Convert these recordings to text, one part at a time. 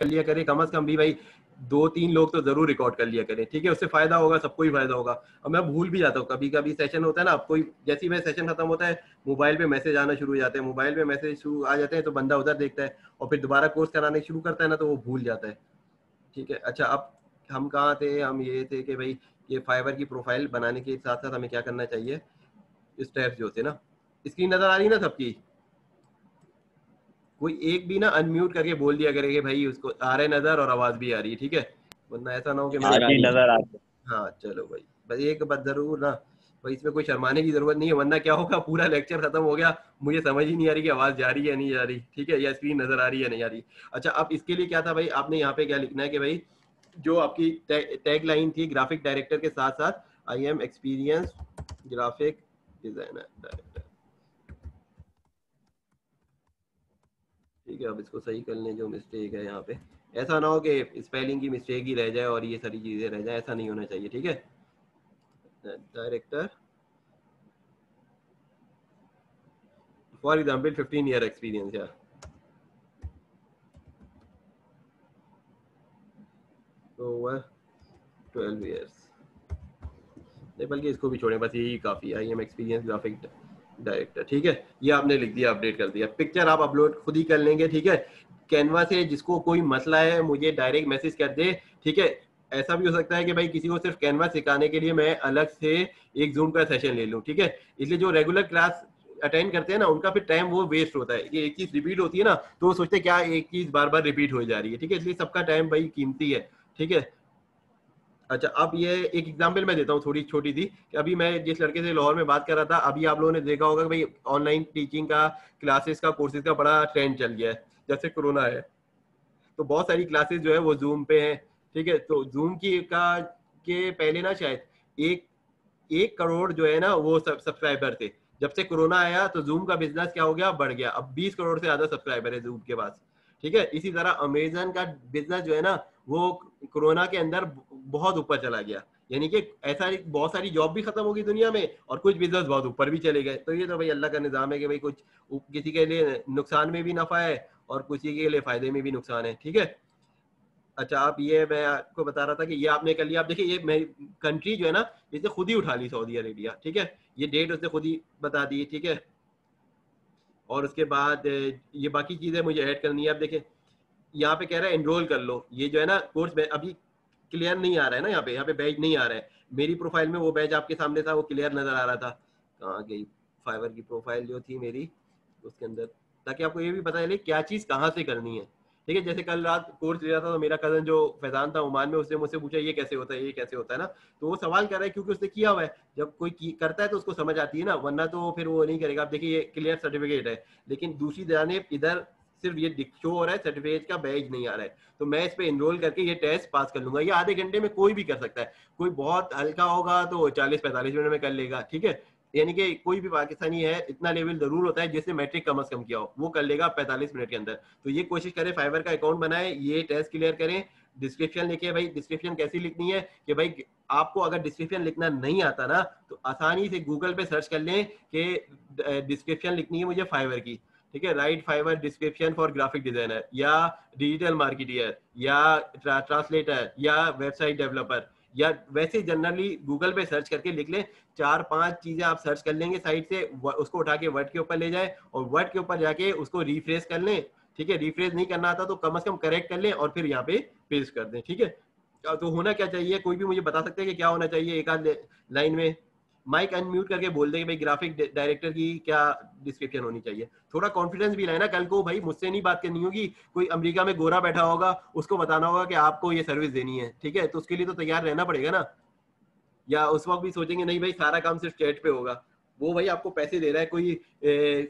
कर लिया करें, कम से कम भी भाई 2-3 लोग तो जरूर रिकॉर्ड कर लिया करें, ठीक है, उससे फायदा होगा, सबको ही फायदा होगा। और मैं भूल भी जाता हूँ कभी कभी, सेशन होता है ना, कोई जैसे ही मैं सेशन खत्म होता है मोबाइल पे मैसेज आना शुरू हो जाते हैं, मोबाइल पे मैसेज शुरू आ जाते हैं तो बंदा उधर देखता है और फिर दोबारा कोर्स कराने शुरू करता है ना तो वो भूल जाता है, ठीक है। अच्छा, अब हम कहाँ थे, हम ये थे कि भाई ये फाइवर की प्रोफाइल बनाने के साथ साथ हमें क्या करना चाहिए, स्टेप्स जो थे ना। स्क्रीन नजर आ रही है ना सबकी? कोई एक भी ना अनम्यूट करके बोल दिया करे कि भाई उसको आ रहे नजर और आवाज भी आ रही है, ठीक है, वरना ऐसा ना हो कि मैं। नजर आ रही है। नजर आ रही है। हाँ चलो भाई, बस एक बात जरूर ना, भाई इसमें कोई शर्माने की जरूरत नहीं है, वरना क्या होगा, पूरा लेक्चर खत्म हो गया, मुझे समझ ही नहीं आ रही कि आवाज जा रही है नहीं जा रही, ठीक है, या स्क्रीन नजर आ रही है नहीं आ रही। अच्छा, अब इसके लिए क्या था भाई, आपने यहाँ पे क्या लिखना है कि भाई जो आपकी टैग लाइन थी ग्राफिक डायरेक्टर के साथ साथ, I am experience graphic designer director, ठीक है। अब इसको सही कर लें, जो मिस्टेक है यहाँ पे, ऐसा ना हो कि स्पेलिंग की मिस्टेक ही रह जाए और ये सारी चीजें रह जाए, ऐसा नहीं होना चाहिए, ठीक है। Director for example 15 year experience या ओवर 12 ईयर्स, नहीं बल्कि इसको भी छोड़ें, बस यही काफी है, I am experience graphic director, ठीक है। ये आपने लिख दिया, अपडेट कर दिया, पिक्चर आप अपलोड खुद ही कर लेंगे, ठीक है। कैनवा से जिसको कोई मसला है मुझे डायरेक्ट मैसेज कर दे, ठीक है। ऐसा भी हो सकता है कि भाई किसी को सिर्फ कैनवा सिखाने के लिए मैं अलग से एक जूम का सेशन ले लूं, ठीक है। इसलिए जो रेगुलर क्लास अटेंड करते हैं ना उनका फिर टाइम वो वेस्ट होता है, ये एक चीज रिपीट होती है ना तो वो सोचते हैं क्या एक चीज बार बार रिपीट हो जा रही है, ठीक है, इसलिए सबका टाइम भाई कीमती है, ठीक है। अच्छा, अब ये एक एग्जांपल मैं देता हूँ थोड़ी छोटी सी, कि अभी मैं जिस लड़के से लाहौर में बात कर रहा था, अभी आप लोगों ने देखा होगा कि भाई ऑनलाइन टीचिंग का, क्लासेस का, कोर्सेज का बड़ा ट्रेंड चल गया है, जब से कोरोना है तो बहुत सारी क्लासेस जो है वो जूम पे हैं, ठीक है। तो जूम की का के पहले ना शायद एक 1 करोड़ जो है ना वो सब्सक्राइबर थे, जब से कोरोना आया तो जूम का बिजनेस क्या हो गया, बढ़ गया, अब 20 करोड़ से ज्यादा सब्सक्राइबर है जूम के पास, ठीक है। इसी तरह अमेजन का बिजनेस जो है ना वो कोरोना के अंदर बहुत ऊपर चला गया, यानी कि ऐसा बहुत सारी जॉब भी खत्म होगी दुनिया में और कुछ बिजनेस बहुत ऊपर भी चले गए। तो ये तो भाई अल्लाह का निजाम है कि भाई कुछ किसी के लिए नुकसान में भी नफा है और किसी के लिए फायदे में भी नुकसान है, ठीक है। अच्छा, आप ये मैं आपको बता रहा था कि ये आपने कर लिया, आप देखिए ये मेरी कंट्री जो है ना इसने खुद ही उठा ली, सऊदी अरेबिया, ठीक है, ये डेट उसने खुद ही बता दी, ठीक है। और उसके बाद ये बाकी चीजें मुझे ऐड करनी है। अब देखिए यहाँ पे कह रहा है एनरोल कर लो, ये जो है ना कोर्स में अभी क्लियर नहीं आ रहा है ना, यहाँ पे बैच नहीं आ रहा है, मेरी प्रोफाइल में वो बैच आपके सामने था वो क्लियर नजर आ रहा था, कहाँ गई फाइवर की प्रोफाइल जो थी मेरी उसके अंदर, ताकि आपको ये भी पता चले क्या चीज कहाँ से करनी है, ठीक है। जैसे कल रात कोर्स ले रहा था तो मेरा कजन जो फैजान था ओमान में, उसने मुझसे पूछा ये कैसे होता है, ये कैसे होता है ना, तो वो सवाल कर रहा है क्योंकि उसने किया हुआ है, जब कोई करता है तो उसको समझ आती है ना, वरना तो फिर वो नहीं करेगा। आप देखिए ये क्लियर सर्टिफिकेट है, लेकिन दूसरी जानिब इधर सिर्फ ये शो हो रहा है सर्टिफिकेट का बैज नहीं आ रहा है, तो मैं इस पे इनरोल करके ये टेस्ट पास कर लूंगा। ये आधे घंटे में कोई भी कर सकता है, कोई बहुत हल्का होगा तो 40-45 मिनट में कर लेगा, ठीक है। यानी कि कोई भी पाकिस्तानी है इतना लेवल जरूर होता है जिसने मैट्रिक कम से कम किया हो, वो कर लेगा 45 मिनट के अंदर। तो ये कोशिश करें फाइवर का अकाउंट बनाए, ये टेस्ट क्लियर करें। डिस्क्रिप्शन लिखिए भाई, डिस्क्रिप्शन कैसी लिखनी है कि भाई आपको अगर डिस्क्रिप्शन लिखना नहीं आता ना तो आसानी से गूगल पे सर्च कर लें कि डिस्क्रिप्शन लिखनी है मुझे फाइवर की, ठीक है, write Fiverr description for graphic designer या डिजिटल मार्केटियर या ट्रांसलेटर या वेबसाइट डेवलपर, या वैसे जनरली गूगल पे सर्च करके लिख लें, 4-5 चीजें आप सर्च कर लेंगे साइट से, उसको उठा के वर्ड के ऊपर ले जाए और वर्ड के ऊपर जाके उसको रिफ्रेश कर लें, ठीक है। रिफ्रेश नहीं करना आता तो कम से कम करेक्ट कर लें और फिर यहाँ पे पेस्ट कर दें, ठीक है। तो होना क्या चाहिए, कोई भी मुझे बता सकते हैं कि क्या होना चाहिए, एक आध लाइन में माइक अनम्यूट करके बोल दे कि भाई ग्राफिक डायरेक्टर की क्या डिस्क्रिप्शन होनी चाहिए। थोड़ा कॉन्फिडेंस भी लाए ना, कल को भाई मुझसे नहीं बात करनी होगी, कोई अमेरिका में गोरा बैठा होगा उसको बताना होगा कि आपको ये सर्विस देनी है, ठीक है, तो उसके लिए तो तैयार रहना पड़ेगा ना। या उस वक्त भी सोचेंगे नहीं भाई सारा काम सिर्फ चैट पे होगा, वो भाई आपको पैसे दे रहा है कोई,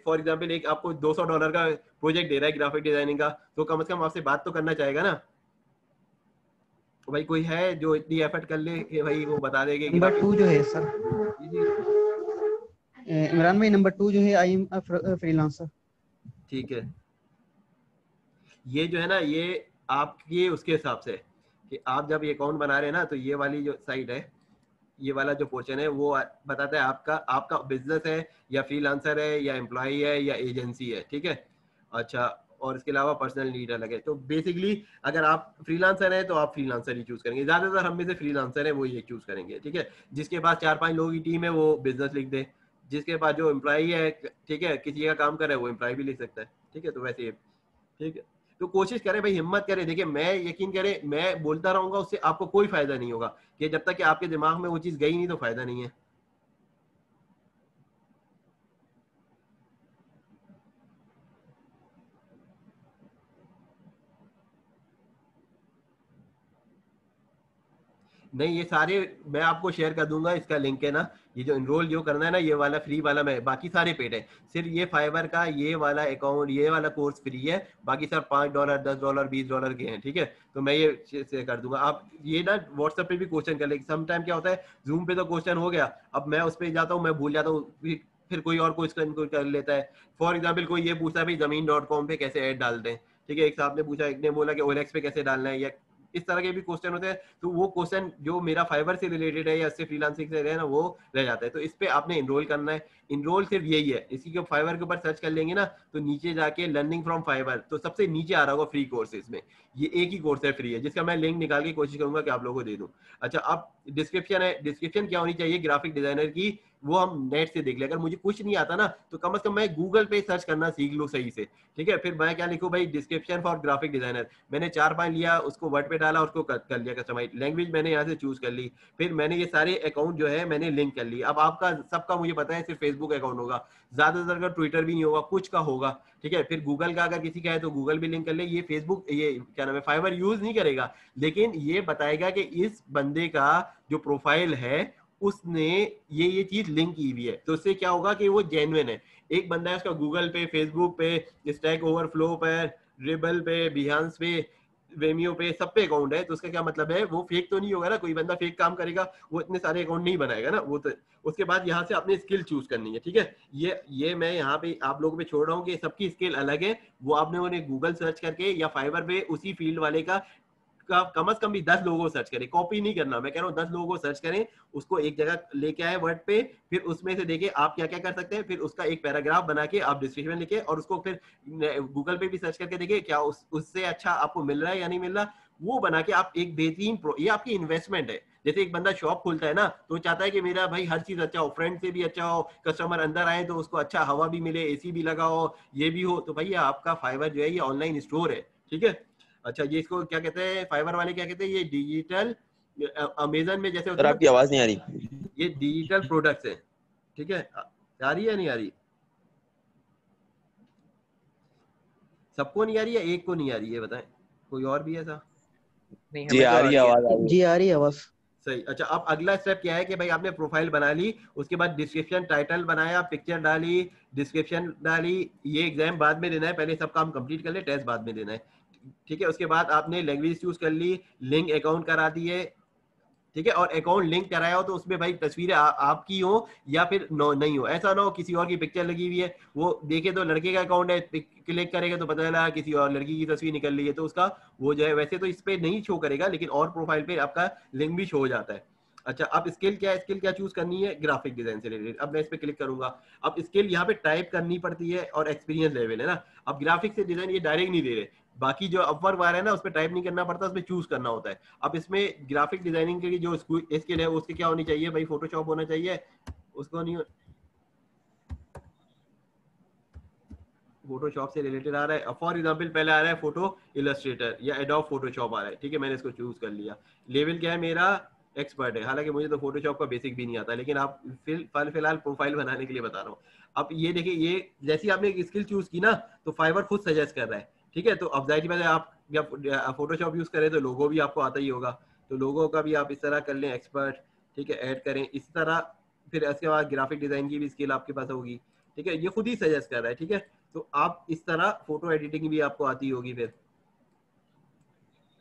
फॉर एग्जांपल एक आपको $200 का प्रोजेक्ट दे रहा है ग्राफिक डिजाइनिंग का, तो कम से कम आपसे बात तो करना चाहेगा ना। तो भाई कोई है जो इतनी एफर्ट कर ले कि भाई वो बता देंगे नंबर 2 जो है सर, इमरान भाई, नंबर 2 जो है आई एम फ्रीलांसर, ठीक है। ये जो है ना ये आपके उसके हिसाब से कि आप जब ये अकाउंट बना रहे हैं ना तो ये वाली जो साइट है, ये वाला जो पोर्शन है वो बताता है आपका आपका बिजनेस है या फ्रीलांसर है या एम्प्लॉय है या एजेंसी है, ठीक है। अच्छा, और इसके अलावा पर्सनल नीड अलग है। तो बेसिकली अगर आप फ्रीलांसर हैं तो आप फ्रीलांसर ही चूज करेंगे, ज्यादातर हम में से फ्रीलांसर है वो ये चूज करेंगे, ठीक है। जिसके पास 4-5 लोगों की टीम है वो बिजनेस लिख दे, जिसके पास जो एम्प्लॉई है, ठीक है, किसी का काम कर रहा है वो एम्प्लॉय भी लिख सकता है, ठीक है। तो वैसे ठीक है, तो कोशिश करें भाई, हिम्मत करें। देखिए मैं यकीन करें, मैं बोलता रहूंगा उससे आपको कोई फायदा नहीं होगा, कि जब तक कि आपके दिमाग में वो चीज गई नहीं तो फायदा नहीं है। नहीं, ये सारे मैं आपको शेयर कर दूंगा, इसका लिंक है ना, ये जो इनरोल जो करना है ना, ये वाला फ्री वाला, मैं बाकी सारे पेड है, सिर्फ ये फाइवर का ये वाला अकाउंट, ये वाला कोर्स फ्री है, बाकी सब $5 $10 $20 के हैं, ठीक है। तो मैं ये शेयर कर दूंगा, आप ये ना व्हाट्सएप पे भी क्वेश्चन कर लेंगे। सम टाइम क्या होता है, जूम पे तो क्वेश्चन हो गया, अब मैं उस पर जाता हूँ, मैं भूल जाता हूँ, फिर कोई और क्वेश्चन कर लेता है। फॉर एग्जाम्पल कोई ये पूछता है भाई जमीन.com पे कैसे ऐड डालते हैं, ठीक है। एक साहब ने पूछा, एक ने बोला कि OLX पे कैसे डालना है, या इस तरह के भी क्वेश्चन होते हैं। तो वो क्वेश्चन जो मेरा फाइबर से रिलेटेड है या इससे फ्रीलांसिंग से है ना, वो रह जाता है। तो इस पे आपने इनरोल करना है। इनरोल सिर्फ यही है, इसी के फाइबर के ऊपर सर्च कर लेंगे ना, तो नीचे जाके लर्निंग फ्रॉम फाइबर, तो सबसे नीचे आ रहा होगा फ्री कोर्सेज में, ये एक ही कोर्स है फ्री है, जिसका मैं लिंक निकाल के कोशिश करूंगा कि आप लोगों को दे दूं। अच्छा, अब डिस्क्रिप्शन है, डिस्क्रिप्शन क्या होनी चाहिए ग्राफिक डिजाइनर की, वो हम नेट से देख ले। अगर मुझे कुछ नहीं आता ना, तो कम से कम मैं गूगल पे सर्च करना सीख लूं सही से, ठीक है। फिर मैं क्या लिखूं भाई, डिस्क्रिप्शन फॉर ग्राफिक डिजाइनर, मैंने 4-5 लिया, उसको वर्ड पे डाला, उसको कर लिया कस्टमाइज, लैंग्वेज मैंने यहाँ से चूज कर ली, फिर मैंने ये सारे अकाउंट जो है मैंने लिंक कर ली। अब आपका सबका मुझे पता है सिर्फ फेसबुक अकाउंट होगा, ज्यादातर का ट्विटर भी नहीं होगा, कुछ का होगा, ठीक है। फिर गूगल का अगर किसी का है तो गूगल भी लिंक कर ले। ये फेसबुक, ये क्या नाम है, फाइवर यूज नहीं करेगा, लेकिन ये बताएगा कि इस बंदे का जो प्रोफाइल है उसने ये चीज लिंक की हुई है, तो उससे क्या होगा कि वो जेन्युइन है। एक बंदा है उसका गूगल पे, फेसबुक पे, स्टैक ओवरफ्लो पे, रिबल पे, बिहांस पे, वेमियो पे, सब पे अकाउंट है, तो उसका क्या मतलब है, वो फेक तो नहीं होगा ना, कोई बंदा फेक काम करेगा वो इतने सारे अकाउंट नहीं बनाएगा ना वो तो। उसके बाद यहाँ से अपनी स्किल चूज करनी है, ठीक है। ये मैं यहाँ पे आप लोगों पे छोड़ रहा हूँ कि सबकी स्किल अलग है, वो आपने उन्हें गूगल सर्च करके या फाइवर पे उसी फील्ड वाले का कम से कम भी 10 लोगों को सर्च करें, कॉपी नहीं करना, मैं कह रहा हूँ 10 लोगों को सर्च करें, उसको एक जगह लेके आए वर्ड पे, फिर उसमें से देखे आप क्या क्या कर सकते हैं, फिर उसका एक पैराग्राफ बना के आप डिस्क्रिप्शन लिखे, और उसको फिर गूगल पे भी सर्च करके देखे क्या उससे अच्छा आपको मिल रहा है या नहीं मिल रहा, वो बना के आप एक बेहतरीन ये आपकी इन्वेस्टमेंट है। जैसे एक बंदा शॉप खोलता है ना, तो चाहता है कि मेरा भाई हर चीज अच्छा हो, फ्रेंड से भी अच्छा हो, कस्टमर अंदर आए तो उसको अच्छा हवा भी मिले, AC भी लगा हो, ये भी हो, तो भैया आपका फाइवर जो है ये ऑनलाइन स्टोर है, ठीक है। अच्छा, ये इसको क्या कहते हैं, फाइबर वाले क्या कहते हैं, ये डिजिटल, अमेजन में जैसे होता सर है आपकी ना, आवाज नहीं आ रही। ये डिजिटल प्रोडक्ट्स है, ठीक है। आ रही है या नहीं आ रही, सबको नहीं आ रही है, एक को नहीं आ रही है, बताएं कोई और भी ऐसा। नहीं, जी हमें तो आ आ रही है, रही है। आवाज आ रही जी है। आ रही है आवाज। सही। अच्छा, अब अगला स्टेप क्या है कि भाई आपने प्रोफाइल बना ली, उसके बाद डिस्क्रिप्शन, टाइटल बनाया, पिक्चर डाली, डिस्क्रिप्शन डाली, ये एग्जाम बाद में देना है, पहले सब काम कंप्लीट कर ले, टेस्ट बाद में देना है, ठीक है। उसके बाद आपने लैंग्वेज चूज कर ली, लिंक अकाउंट करा दिए, ठीक है। और अकाउंट लिंक कराया हो तो उसमें भाई तस्वीरें आपकी हो या फिर नहीं हो, ऐसा ना हो किसी और की पिक्चर लगी हुई है, वो देखे तो लड़के का अकाउंट है, क्लिक करेगा तो पता चला किसी और लड़की की तस्वीर निकल रही है, तो उसका वो जो है, वैसे तो इस पे नहीं शो करेगा, लेकिन और प्रोफाइल पे आपका लिंक भी शो हो जाता है। अच्छा, अब स्किल क्या है, स्किल क्या चूज करनी है, ग्राफिक डिजाइन से रिलेटेड। अब मैं इस पे क्लिक करूंगा, अब स्किल यहाँ पे टाइप करनी पड़ती है और एक्सपीरियंस लेवल है ना। अब ग्राफिक से डिजाइन ये डायरेक्ट नहीं दे रहे, बाकी जो अपवर्क वाला है ना, उस पर टाइप नहीं करना पड़ता, उसमें चूज करना होता है। अब इसमें ग्राफिक डिजाइनिंग के लिए जो स्किल है उसकी क्या होनी चाहिए भाई, फोटोशॉप होना चाहिए, उसको नहीं, फोटोशॉप से रिलेटेड आ रहा है, फॉर एग्जांपल पहले आ रहा है फोटो इलस्ट्रेटर या एडोब फोटोशॉप आ रहा है, ठीक है, मैंने इसको चूज कर लिया। लेवल क्या है मेरा, एक्सपर्ट है, हालांकि मुझे तो फोटोशॉप का बेसिक भी नहीं आता, लेकिन आप फिलहाल प्रोफाइल बनाने के लिए बता रहा हूँ। अब ये देखिए, ये जैसी आपने एक स्किल चूज की ना, तो फाइवर खुद सजेस्ट कर रहा है, ठीक है। तो अब जाहिर बात है, आप जब फोटोशॉप यूज करें तो लोगो भी आपको आता ही होगा, तो लोगो का भी आप इस तरह कर लें एक्सपर्ट, ठीक है, ऐड करें इस तरह। फिर इसके बाद ग्राफिक डिजाइन की भी स्किल आपके पास होगी, ठीक है, ये खुद ही सजेस्ट कर रहा है, ठीक है। तो आप इस तरह फोटो एडिटिंग भी आपको आती होगी,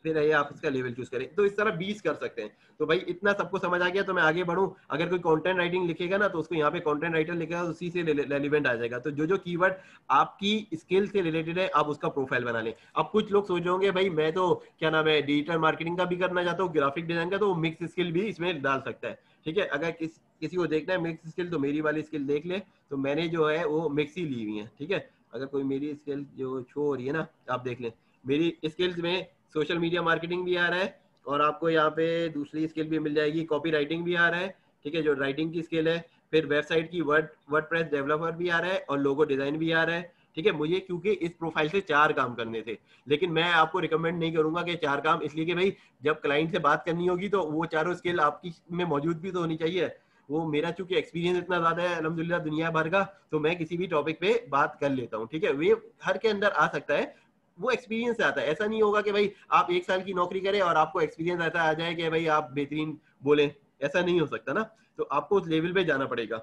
फिर ये आप इसका लेवल चूज करें, तो इस तरह 20 कर सकते हैं। तो भाई इतना सबको समझ आ गया, तो मैं आगे बढ़ूं। अगर कोई कंटेंट राइटिंग लिखेगा ना, तो उसको यहाँ पे कंटेंट राइटर लिखेगा, तो उसी से रेलिवेंट आ जाएगा। तो जो कीवर्ड आपकी स्किल से रिलेटेड है, आप उसका प्रोफाइल बना लें। अब कुछ लोग सोच होंगे भाई मैं तो क्या नाम है डिजिटल मार्केटिंग का भी करना चाहता हूँ, ग्राफिक डिजाइन का, तो मिक्स स्किल भी इसमें डाल सकता है, ठीक है। अगर किसी को देखना है मिक्स स्किल, तो मेरी वाली स्किल देख ले, तो मैंने जो है वो मिक्स ही ली हुई है, ठीक है। अगर कोई मेरी स्किल जो शो हो रही है ना, आप देख लें मेरी स्किल्स में सोशल मीडिया मार्केटिंग भी आ रहा है, और आपको यहाँ पे दूसरी स्किल भी मिल जाएगी, कॉपी राइटिंग भी आ रहा है, ठीक है, जो राइटिंग की स्किल है। फिर वेबसाइट की वर्डप्रेस डेवलपर भी आ रहा है, और लोगो डिजाइन भी आ रहा है, ठीक है। मुझे क्योंकि इस प्रोफाइल से 4 काम करने थे, लेकिन मैं आपको रिकमेंड नहीं करूंगा कि 4 काम, इसलिए कि भाई जब क्लाइंट से बात करनी होगी तो वो चारों स्किल आपकी में मौजूद भी तो होनी चाहिए। वो मेरा चूंकि एक्सपीरियंस इतना ज्यादा है अल्हम्दुलिल्लाह दुनिया भर का, तो मैं किसी भी टॉपिक पे बात कर लेता हूँ, ठीक है। वे हर के अंदर आ सकता है, वो एक्सपीरियंस से आता है। ऐसा नहीं होगा कि भाई आप 1 साल की नौकरी करें और आपको एक्सपीरियंस ऐसा आ जाए कि भाई आप बेहतरीन बोले, ऐसा नहीं हो सकता ना। तो आपको उस लेवल पे जाना पड़ेगा,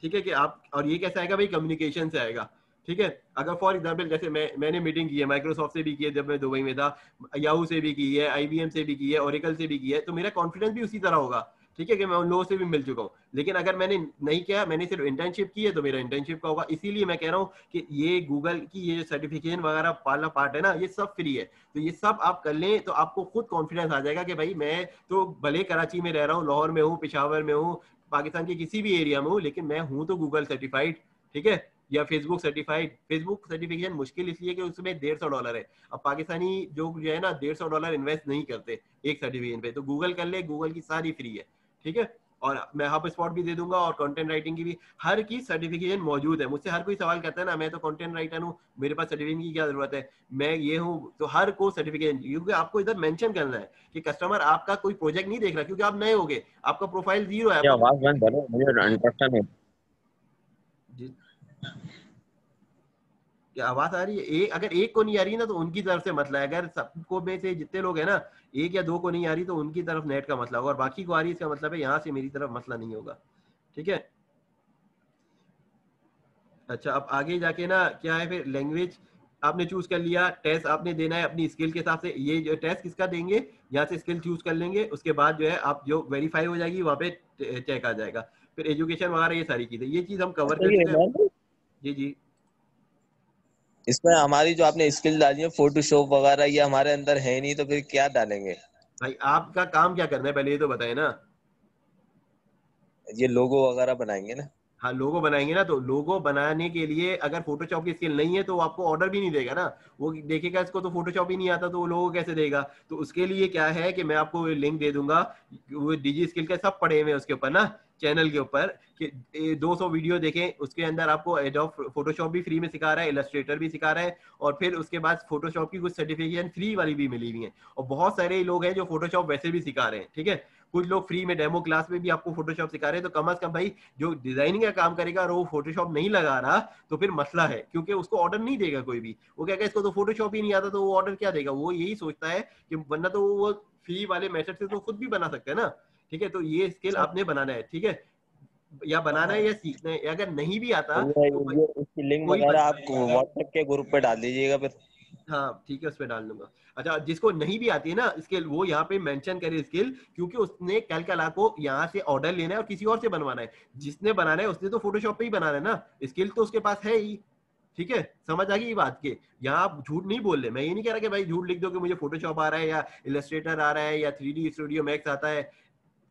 ठीक है, कि आप, और ये कैसे आएगा भाई, कम्युनिकेशन से आएगा, ठीक है। अगर फॉर एग्जांपल जैसे मैंने मीटिंग की है माइक्रोसॉफ्ट से भी की है जब मैं दुबई में था, याहू से भी की है, आईबीएम से भी की है, ओरेकल से भी की है, तो मेरा कॉन्फिडेंस भी उसी तरह होगा, ठीक है, कि मैं उन लोगों से भी मिल चुका हूँ। लेकिन अगर मैंने नहीं किया, मैंने सिर्फ इंटर्नशिप की है, तो मेरा इंटर्नशिप का होगा। इसीलिए मैं कह रहा हूँ कि ये गूगल की ये सर्टिफिकेशन वगैरह वाला पार्ट है ना, ये सब फ्री है, तो ये सब आप कर लें तो आपको खुद कॉन्फिडेंस आ जाएगा कि भाई मैं तो भले कराची में रह रहा हूँ, लाहौर में हूँ, पिशावर में हूँ, पाकिस्तान के किसी भी एरिया में हूँ, लेकिन मैं हूँ तो गूगल सर्टिफाइड, ठीक है, या फेसबुक सर्टिफाइड। फेसबुक सर्टिफिकेशन मुश्किल इसलिए कि उसमें $150 है। अब पाकिस्तानी जो है ना $150 इन्वेस्ट नहीं करते एक सर्टिफिकेशन पे, तो गूगल कर ले, गूगल की सारी फ्री है, ठीक है। और मैं हब स्पॉट भी दे दूंगा, और कंटेंट राइटिंग की भी हर की सर्टिफिकेशन मौजूद है। मुझसे हर कोई सवाल करता है ना, मैं तो कंटेंट राइटर हूँ, मेरे पास सर्टिफिकेशन की क्या जरूरत है, मैं ये हूँ, तो हर को सर्टिफिकेशन, क्योंकि आपको इधर मेंशन करना है कि कस्टमर आपका कोई प्रोजेक्ट नहीं देख रहा, क्योंकि आप नए होगे, आपका प्रोफाइल जीरो है, ये आपका आवाज बंद करो, मुझे इंटरेक्शन है। जी, क्या आवाज आ रही है? अगर एक को नहीं आ रही है ना, तो उनकी तरफ से मसला है। अगर सबको में से जितने लोग हैं ना, एक या दो को नहीं आ रही, तो उनकी तरफ नेट का मसला होगा, और बाकी को आ रही है, इसका मतलब है यहाँ से मेरी तरफ मसला नहीं होगा, ठीक है। अच्छा, अब आगे जाके ना क्या है, फिर लैंग्वेज आपने चूज कर लिया, टेस्ट आपने देना है अपनी स्किल के हिसाब से। ये जो टेस्ट किसका देंगे, यहाँ से स्किल चूज कर लेंगे, उसके बाद जो है आप जो वेरीफाई हो जाएगी वहाँ पे चेक आ जाएगा। फिर एजुकेशन वगैरह ये सारी चीजें, ये चीज हम कवर अच्छा कर ये चुके हैं। इमरान, जी जी। इसमें हमारी जो आपने स्किल डाली है फोटोशॉप वगैरह, ये हमारे अंदर है नहीं, तो फिर क्या डालेंगे? भाई आपका काम क्या करना है पहले ये तो बताए ना। ये लोगो वगैरह बनाएंगे ना? हाँ, लोगो बनाएंगे ना, तो लोगो बनाने के लिए अगर फोटोशॉप की स्किल नहीं है तो वो आपको ऑर्डर भी नहीं देगा ना। वो देखेगा इसको तो फोटोशॉप ही नहीं आता, तो वो लोगो कैसे देगा। तो उसके लिए क्या है कि मैं आपको लिंक दे दूंगा, वो डिजी स्किल के सब पड़े हुए हैं उसके ऊपर ना, चैनल के ऊपर, कि 200 वीडियो देखें, उसके अंदर आपको एडोब फोटोशॉप भी फ्री में सिखा रहा है, इलस्ट्रेटर भी सिखा रहा है, और फिर उसके बाद फोटोशॉप की कुछ सर्टिफिकेशन फ्री वाली भी मिली हुई है। और बहुत सारे लोग हैं जो फोटोशॉप वैसे भी सिखा रहे हैं, ठीक है। कुछ लोग फ्री में डेमो क्लास में भी आपको फोटोशॉप सिखा रहे हैं। तो कम अज कम भाई जो डिजाइनिंग का काम करेगा और वो फोटोशॉप नहीं लगा रहा, तो फिर मसला है, क्योंकि उसको ऑर्डर नहीं देगा कोई भी। वो कहेगा इसको तो फोटोशॉप ही नहीं आता, तो वो ऑर्डर क्या देगा। वो यही सोचता है कि वरना तो वो फ्री वाले मेथड से तो खुद भी बना सकते हैं ना, ठीक है। तो ये स्किल आपने बनाना है, ठीक है, या बनाना है या सीखना है। अगर नहीं भी आता तो तो ये इसकी लिंक कोई वगैरह आप व्हाट्सएप के ग्रुप पे डाल दीजिएगा फिर। हाँ ठीक है, उस पर डाल दूंगा। अच्छा, जिसको नहीं भी आती है ना स्किल, वो यहाँ पे मेंशन करे स्किल, क्योंकि उसने कल कला को यहाँ से ऑर्डर लेना है और किसी और से बनवाना है। जिसने बनाना है उसने तो फोटोशॉप पे ही बनाना है ना, स्किल तो उसके पास है ही, ठीक है। समझ आ गई ये बात के, यहाँ आप झूठ नहीं बोल रहे। मैं ये नहीं कह रहा कि भाई झूठ लिख दो कि मुझे फोटोशॉप आ रहा है, या इलस्ट्रेटर आ रहा है, या 3D स्टूडियो मैक्स आता है।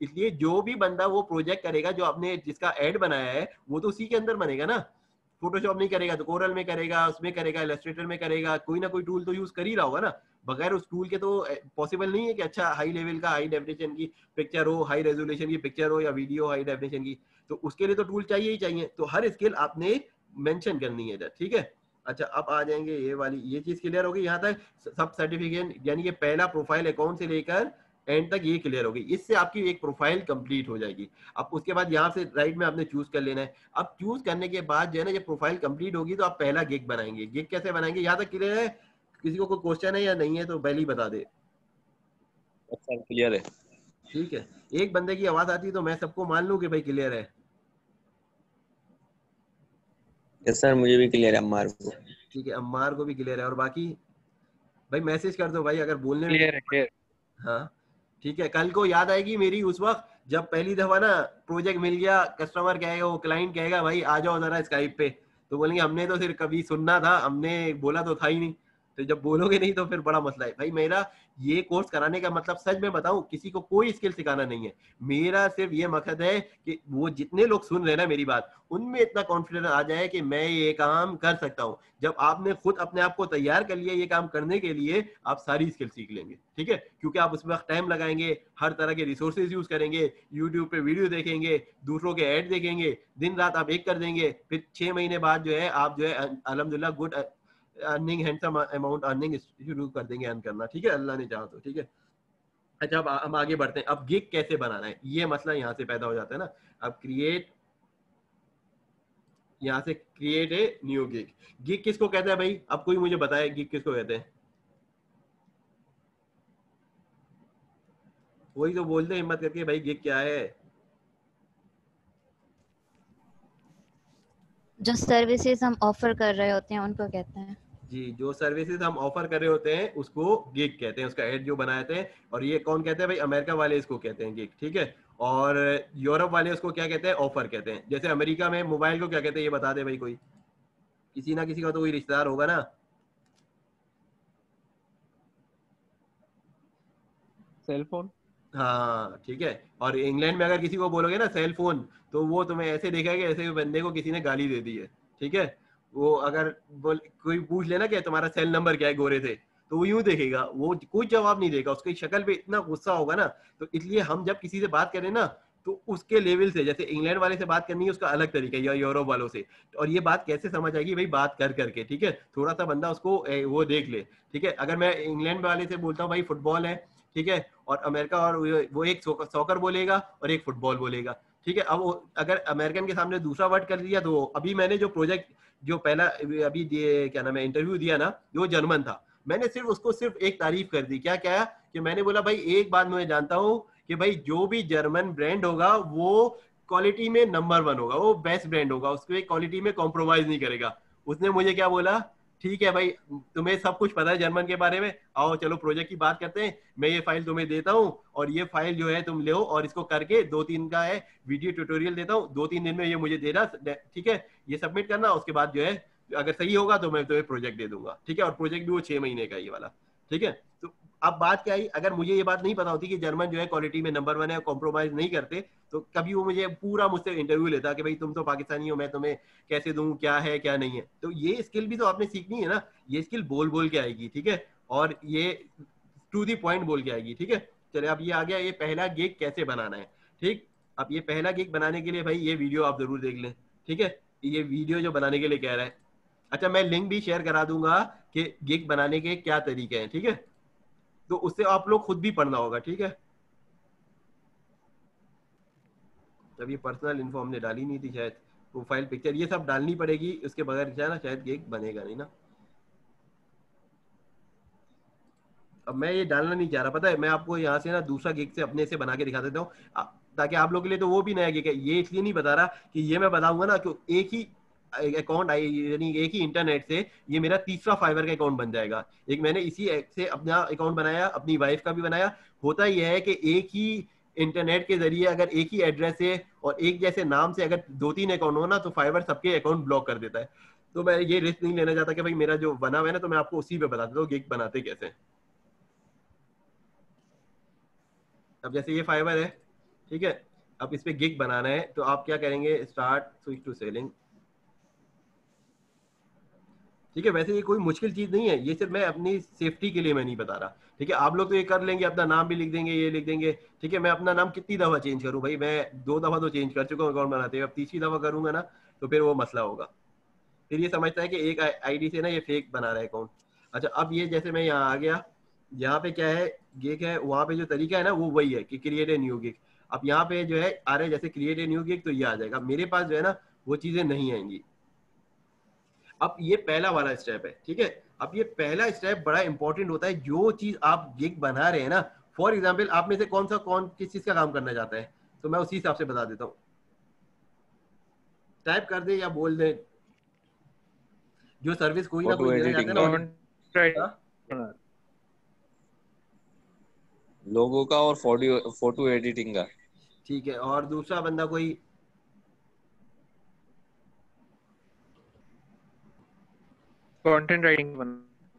इसलिए जो भी बंदा वो प्रोजेक्ट करेगा, जो आपने जिसका एड बनाया है, वो तो उसी के अंदर बनेगा ना। फोटोशॉप नहीं करेगा तो कोरल में करेगा, उसमें करेगा, इलस्ट्रेटर में करेगा, कोई ना कोई टूल तो यूज कर ही रहा होगा ना। बगैर उस टूल के तो पॉसिबल नहीं है कि अच्छा हाई लेवल का, हाई डेफिनेशन की पिक्चर हो, हाई रेजोल्यूशन की पिक्चर हो, या वीडियो हाई डेफिनेशन की। तो उसके लिए तो टूल चाहिए ही चाहिए। तो हर स्किल आपने मेंशन करनी है इधर, ठीक है। अच्छा, अब आ जाएंगे ये वाली, ये चीज क्लियर होगी यहाँ तक। सब सर्टिफिकेशन यानी कि पहला प्रोफाइल अकाउंट से लेकर एंड तक ये क्लियर होगी। इससे आपकी एक प्रोफाइल कंप्लीट हो जाएगी। अब उसके बाद यहाँ से राइट में आपने चूज कर लेना है। अब चूज करने के बाद जो है ना, जब प्रोफाइल कंप्लीट होगी तो आप पहला गिग बनाएंगे। गिग कैसे बनाएंगे, यहाँ तक क्लियर है? किसी को कोई क्वेश्चन है या नहीं है तो पहले ही बता दे। अच्छा क्लियर है। ठीक है, एक बंदे की आवाज आती है तो मैं सबको मान लूं कि भाई क्लियर है। यस सर, मुझे भी क्लियर है अम्मार को। ठीक है, अम्मार को भी क्लियर है, और बाकी भाई मैसेज कर दो भाई अगर बोलने में क्लियर है, क्लियर। हाँ ठीक है। कल को याद आएगी मेरी उस वक्त जब पहली दफा ना प्रोजेक्ट मिल गया, कस्टमर कहेगा, वो क्लाइंट कहेगा भाई आ जाओ जरा स्काइप पे, तो बोलेंगे हमने तो सिर्फ कभी सुनना था, हमने बोला तो था ही नहीं। तो जब बोलोगे नहीं तो फिर बड़ा मसला है भाई। मेरा ये कोर्स कराने का मतलब सच में बताऊं किसी को कोई स्किल सिखाना नहीं है, मेरा सिर्फ ये मकसद है कि वो जितने लोग सुन रहे हैं ना मेरी बात, उनमें इतना कॉन्फिडेंस आ जाए कि मैं ये काम कर सकता हूँ। जब आपने खुद अपने आप को तैयार कर लिया ये काम करने के लिए, आप सारी स्किल सीख लेंगे, ठीक है, क्योंकि आप उसमें टाइम लगाएंगे, हर तरह के रिसोर्सेज यूज करेंगे, यूट्यूब पे वीडियो देखेंगे, दूसरों के ऐड देखेंगे, दिन रात आप एक कर देंगे, फिर 6 महीने बाद जो है आप जो है अल्हम्दुलिल्लाह good earning handsome amount earning शुरू कर देंगे अर्न करना, ठीक है, अल्लाह ने चाहा तो, ठीक है। अच्छा अब हम आगे बढ़ते हैं। अब गिग कैसे बनाना है, ये मसला यहाँ से पैदा हो जाता है ना। अब क्रिएट, यहाँ से create a new gig. Gig किसको कहते हैं भाई, अब कोई मुझे बताए गिग किसको कहते हैं? वही तो बोलते हिम्मत करके भाई गिग क्या है। जो सर्विसेज हम ऑफर कर रहे होते हैं उनको कहते हैं। जी, जो सर्विसेज हम ऑफर कर रहे होते हैं उसको गिग कहते हैं, उसका एड जो बनाए थे। और ये कौन कहते हैं भाई, अमेरिका वाले इसको कहते हैं गिग, ठीक है। और यूरोप वाले उसको क्या कहते हैं, ऑफर कहते हैं। जैसे अमेरिका में मोबाइल को क्या कहते हैं ये बता दे भाई कोई, किसी ना किसी का तो कोई रिश्तेदार होगा ना। Cell phone. हाँ ठीक है। और इंग्लैंड में अगर किसी को बोलोगे ना सेल फोन, तो वो तुम्हें ऐसे देखेगा जैसे बंदे को किसी ने गाली दे दी है, ठीक है। वो अगर कोई पूछ लेना कि तुम्हारा सेल नंबर क्या है गोरे से, तो वो यूं देखेगा, वो कोई जवाब नहीं देगा, उसकी शक्ल पे इतना गुस्सा होगा ना। तो इसलिए हम जब किसी से बात करें ना, तो उसके लेवल से, जैसे इंग्लैंड वाले से बात करनी है उसका अलग तरीका है, या यूरोप वालों से। और ये बात कैसे समझ आएगी भाई, बात कर करके, ठीक है। थोड़ा सा बंदा उसको वो देख ले, ठीक है। अगर मैं इंग्लैंड वाले से बोलता हूँ भाई फुटबॉल है, ठीक है, और अमेरिका और वो एक सॉकर बोलेगा और एक फुटबॉल बोलेगा, ठीक है। अब अगर अमेरिकन के सामने दूसरा वर्ड कर दिया, तो अभी मैंने जो प्रोजेक्ट जो पहला अभी क्या नाम है इंटरव्यू दिया ना, वो जर्मन था। मैंने सिर्फ उसको सिर्फ एक तारीफ कर दी, क्या क्या कि मैंने बोला भाई एक बात मैं जानता हूँ कि भाई जो भी जर्मन ब्रांड होगा वो क्वालिटी में नंबर 1 होगा, वो बेस्ट ब्रांड होगा, उसके क्वालिटी में कॉम्प्रोमाइज नहीं करेगा। उसने मुझे क्या बोला, ठीक है भाई तुम्हें सब कुछ पता है जर्मन के बारे में, आओ चलो प्रोजेक्ट की बात करते हैं, मैं ये फाइल तुम्हें देता हूँ और ये फाइल जो है तुम ले और इसको करके 2-3 का है वीडियो ट्यूटोरियल देता हूँ, 2-3 दिन में ये मुझे देना, ठीक है, ये सबमिट करना, उसके बाद जो है अगर सही होगा तो मैं तुम्हें प्रोजेक्ट दे दूंगा, ठीक है। और प्रोजेक्ट भी वो 6 महीने का ये वाला, ठीक है। तो अब बात क्या आई, अगर मुझे ये बात नहीं पता होती कि जर्मन जो है क्वालिटी में नंबर 1 है, कॉम्प्रोमाइज नहीं करते, तो कभी वो मुझे पूरा मुझसे इंटरव्यू लेता कि भाई तुम तो पाकिस्तानी हो, मैं तुम्हें कैसे दूं, क्या है क्या नहीं है। तो ये स्किल भी तो आपने सीखनी है ना, ये स्किल बोल बोल के आएगी, ठीक है, और ये टू दी पॉइंट बोल के आएगी, ठीक है। चलिए अब ये आ गया, ये पहला गिग कैसे बनाना है, ठीक। अब ये पहला गिग बनाने के लिए भाई ये वीडियो आप जरूर देख लें, ठीक है, ये वीडियो जो बनाने के लिए कह रहा है। अच्छा मैं लिंक भी शेयर करा दूंगा कि गिग बनाने के क्या तरीके हैं, ठीक है, तो उससे आप लोग खुद भी पढ़ना होगा, ठीक है। अब ये पर्सनल इन्फो हमने डाली नहीं थी शायद, प्रोफाइल पिक्चर ये सब डालनी पड़ेगी, उसके बगैर क्या ना शायद गिग बनेगा नहीं ना। अब मैं ये डालना नहीं चाह रहा, पता है, मैं आपको यहाँ से ना दूसरा गिग से अपने से बना के दिखा देता हूँ, ताकि आप लोगों के लिए तो वो भी नया गिग है। ये इसलिए नहीं बता रहा कि ये मैं बताऊंगा ना कि एक ही अकाउंट यानी एक ही इंटरनेट से ये मेरा तीसरा फाइवर का अकाउंट बन जाएगा। एक मैंने इसी से अपना अकाउंट बनाया, अपनी वाइफ का भी बनाया। होता यह है कि एक ही इंटरनेट के जरिए अगर एक ही एड्रेस से और एक जैसे नाम से अगर 2-3 अकाउंट हो ना, तो फाइवर सबके अकाउंट ब्लॉक कर देता है। तो मैं ये रिस्क नहीं लेना चाहता कि भाई मेरा जो बना हुआ है ना, तो मैं आपको उसी पे बता देता हूँ गिग बनाते कैसे। अब जैसे ये फाइवर है, ठीक है, अब इस पे गिग बनाना है, तो आप क्या करेंगे, स्टार्ट स्विच टू सेलिंग, ठीक है। वैसे ये कोई मुश्किल चीज नहीं है, ये सिर्फ मैं अपनी सेफ्टी के लिए मैं नहीं बता रहा, ठीक है। आप लोग तो ये कर लेंगे, अपना नाम भी लिख देंगे, ये लिख देंगे, ठीक है। मैं अपना नाम कितनी दफा चेंज करूं भाई, मैं 2 दफा तो चेंज कर चुका हूँ अकाउंट बनाते हुए, अब तीसरी दफा करूंगा ना तो फिर वो मसला होगा। फिर ये समझता है कि एक आईडी से ना ये फेक बना रहा है अकाउंट। अच्छा अब ये जैसे मैं यहाँ आ गया, यहाँ पे क्या है गिग है, वहां पे जो तरीका है ना वो वही है कि क्रिएट ए न्यू गिग। अब यहाँ पे जो है आ रहे जैसे क्रिएट ए न्यू गिग, तो ये आ जाएगा। मेरे पास जो है ना वो चीजें नहीं आएंगी। अब ये पहला वाला स्टेप है, ठीक है। अब ये पहला स्टेप बड़ा इंपॉर्टेंट होता है। जो चीज आप गिग बना रहे हैं ना, फॉर एग्जाम्पल आप में से कौन किस चीज का काम करना चाहता है, तो मैं उसी हिसाब से बता देता हूँ। टाइप कर दे या बोल दे, जो सर्विस कोई ना फोटो कोई देना चाहता है एडिटिंग, ना। लोगो का और फोटो एडिटिंग का। ठीक है, और दूसरा बंदा कोई, कंटेंट राइटिंग।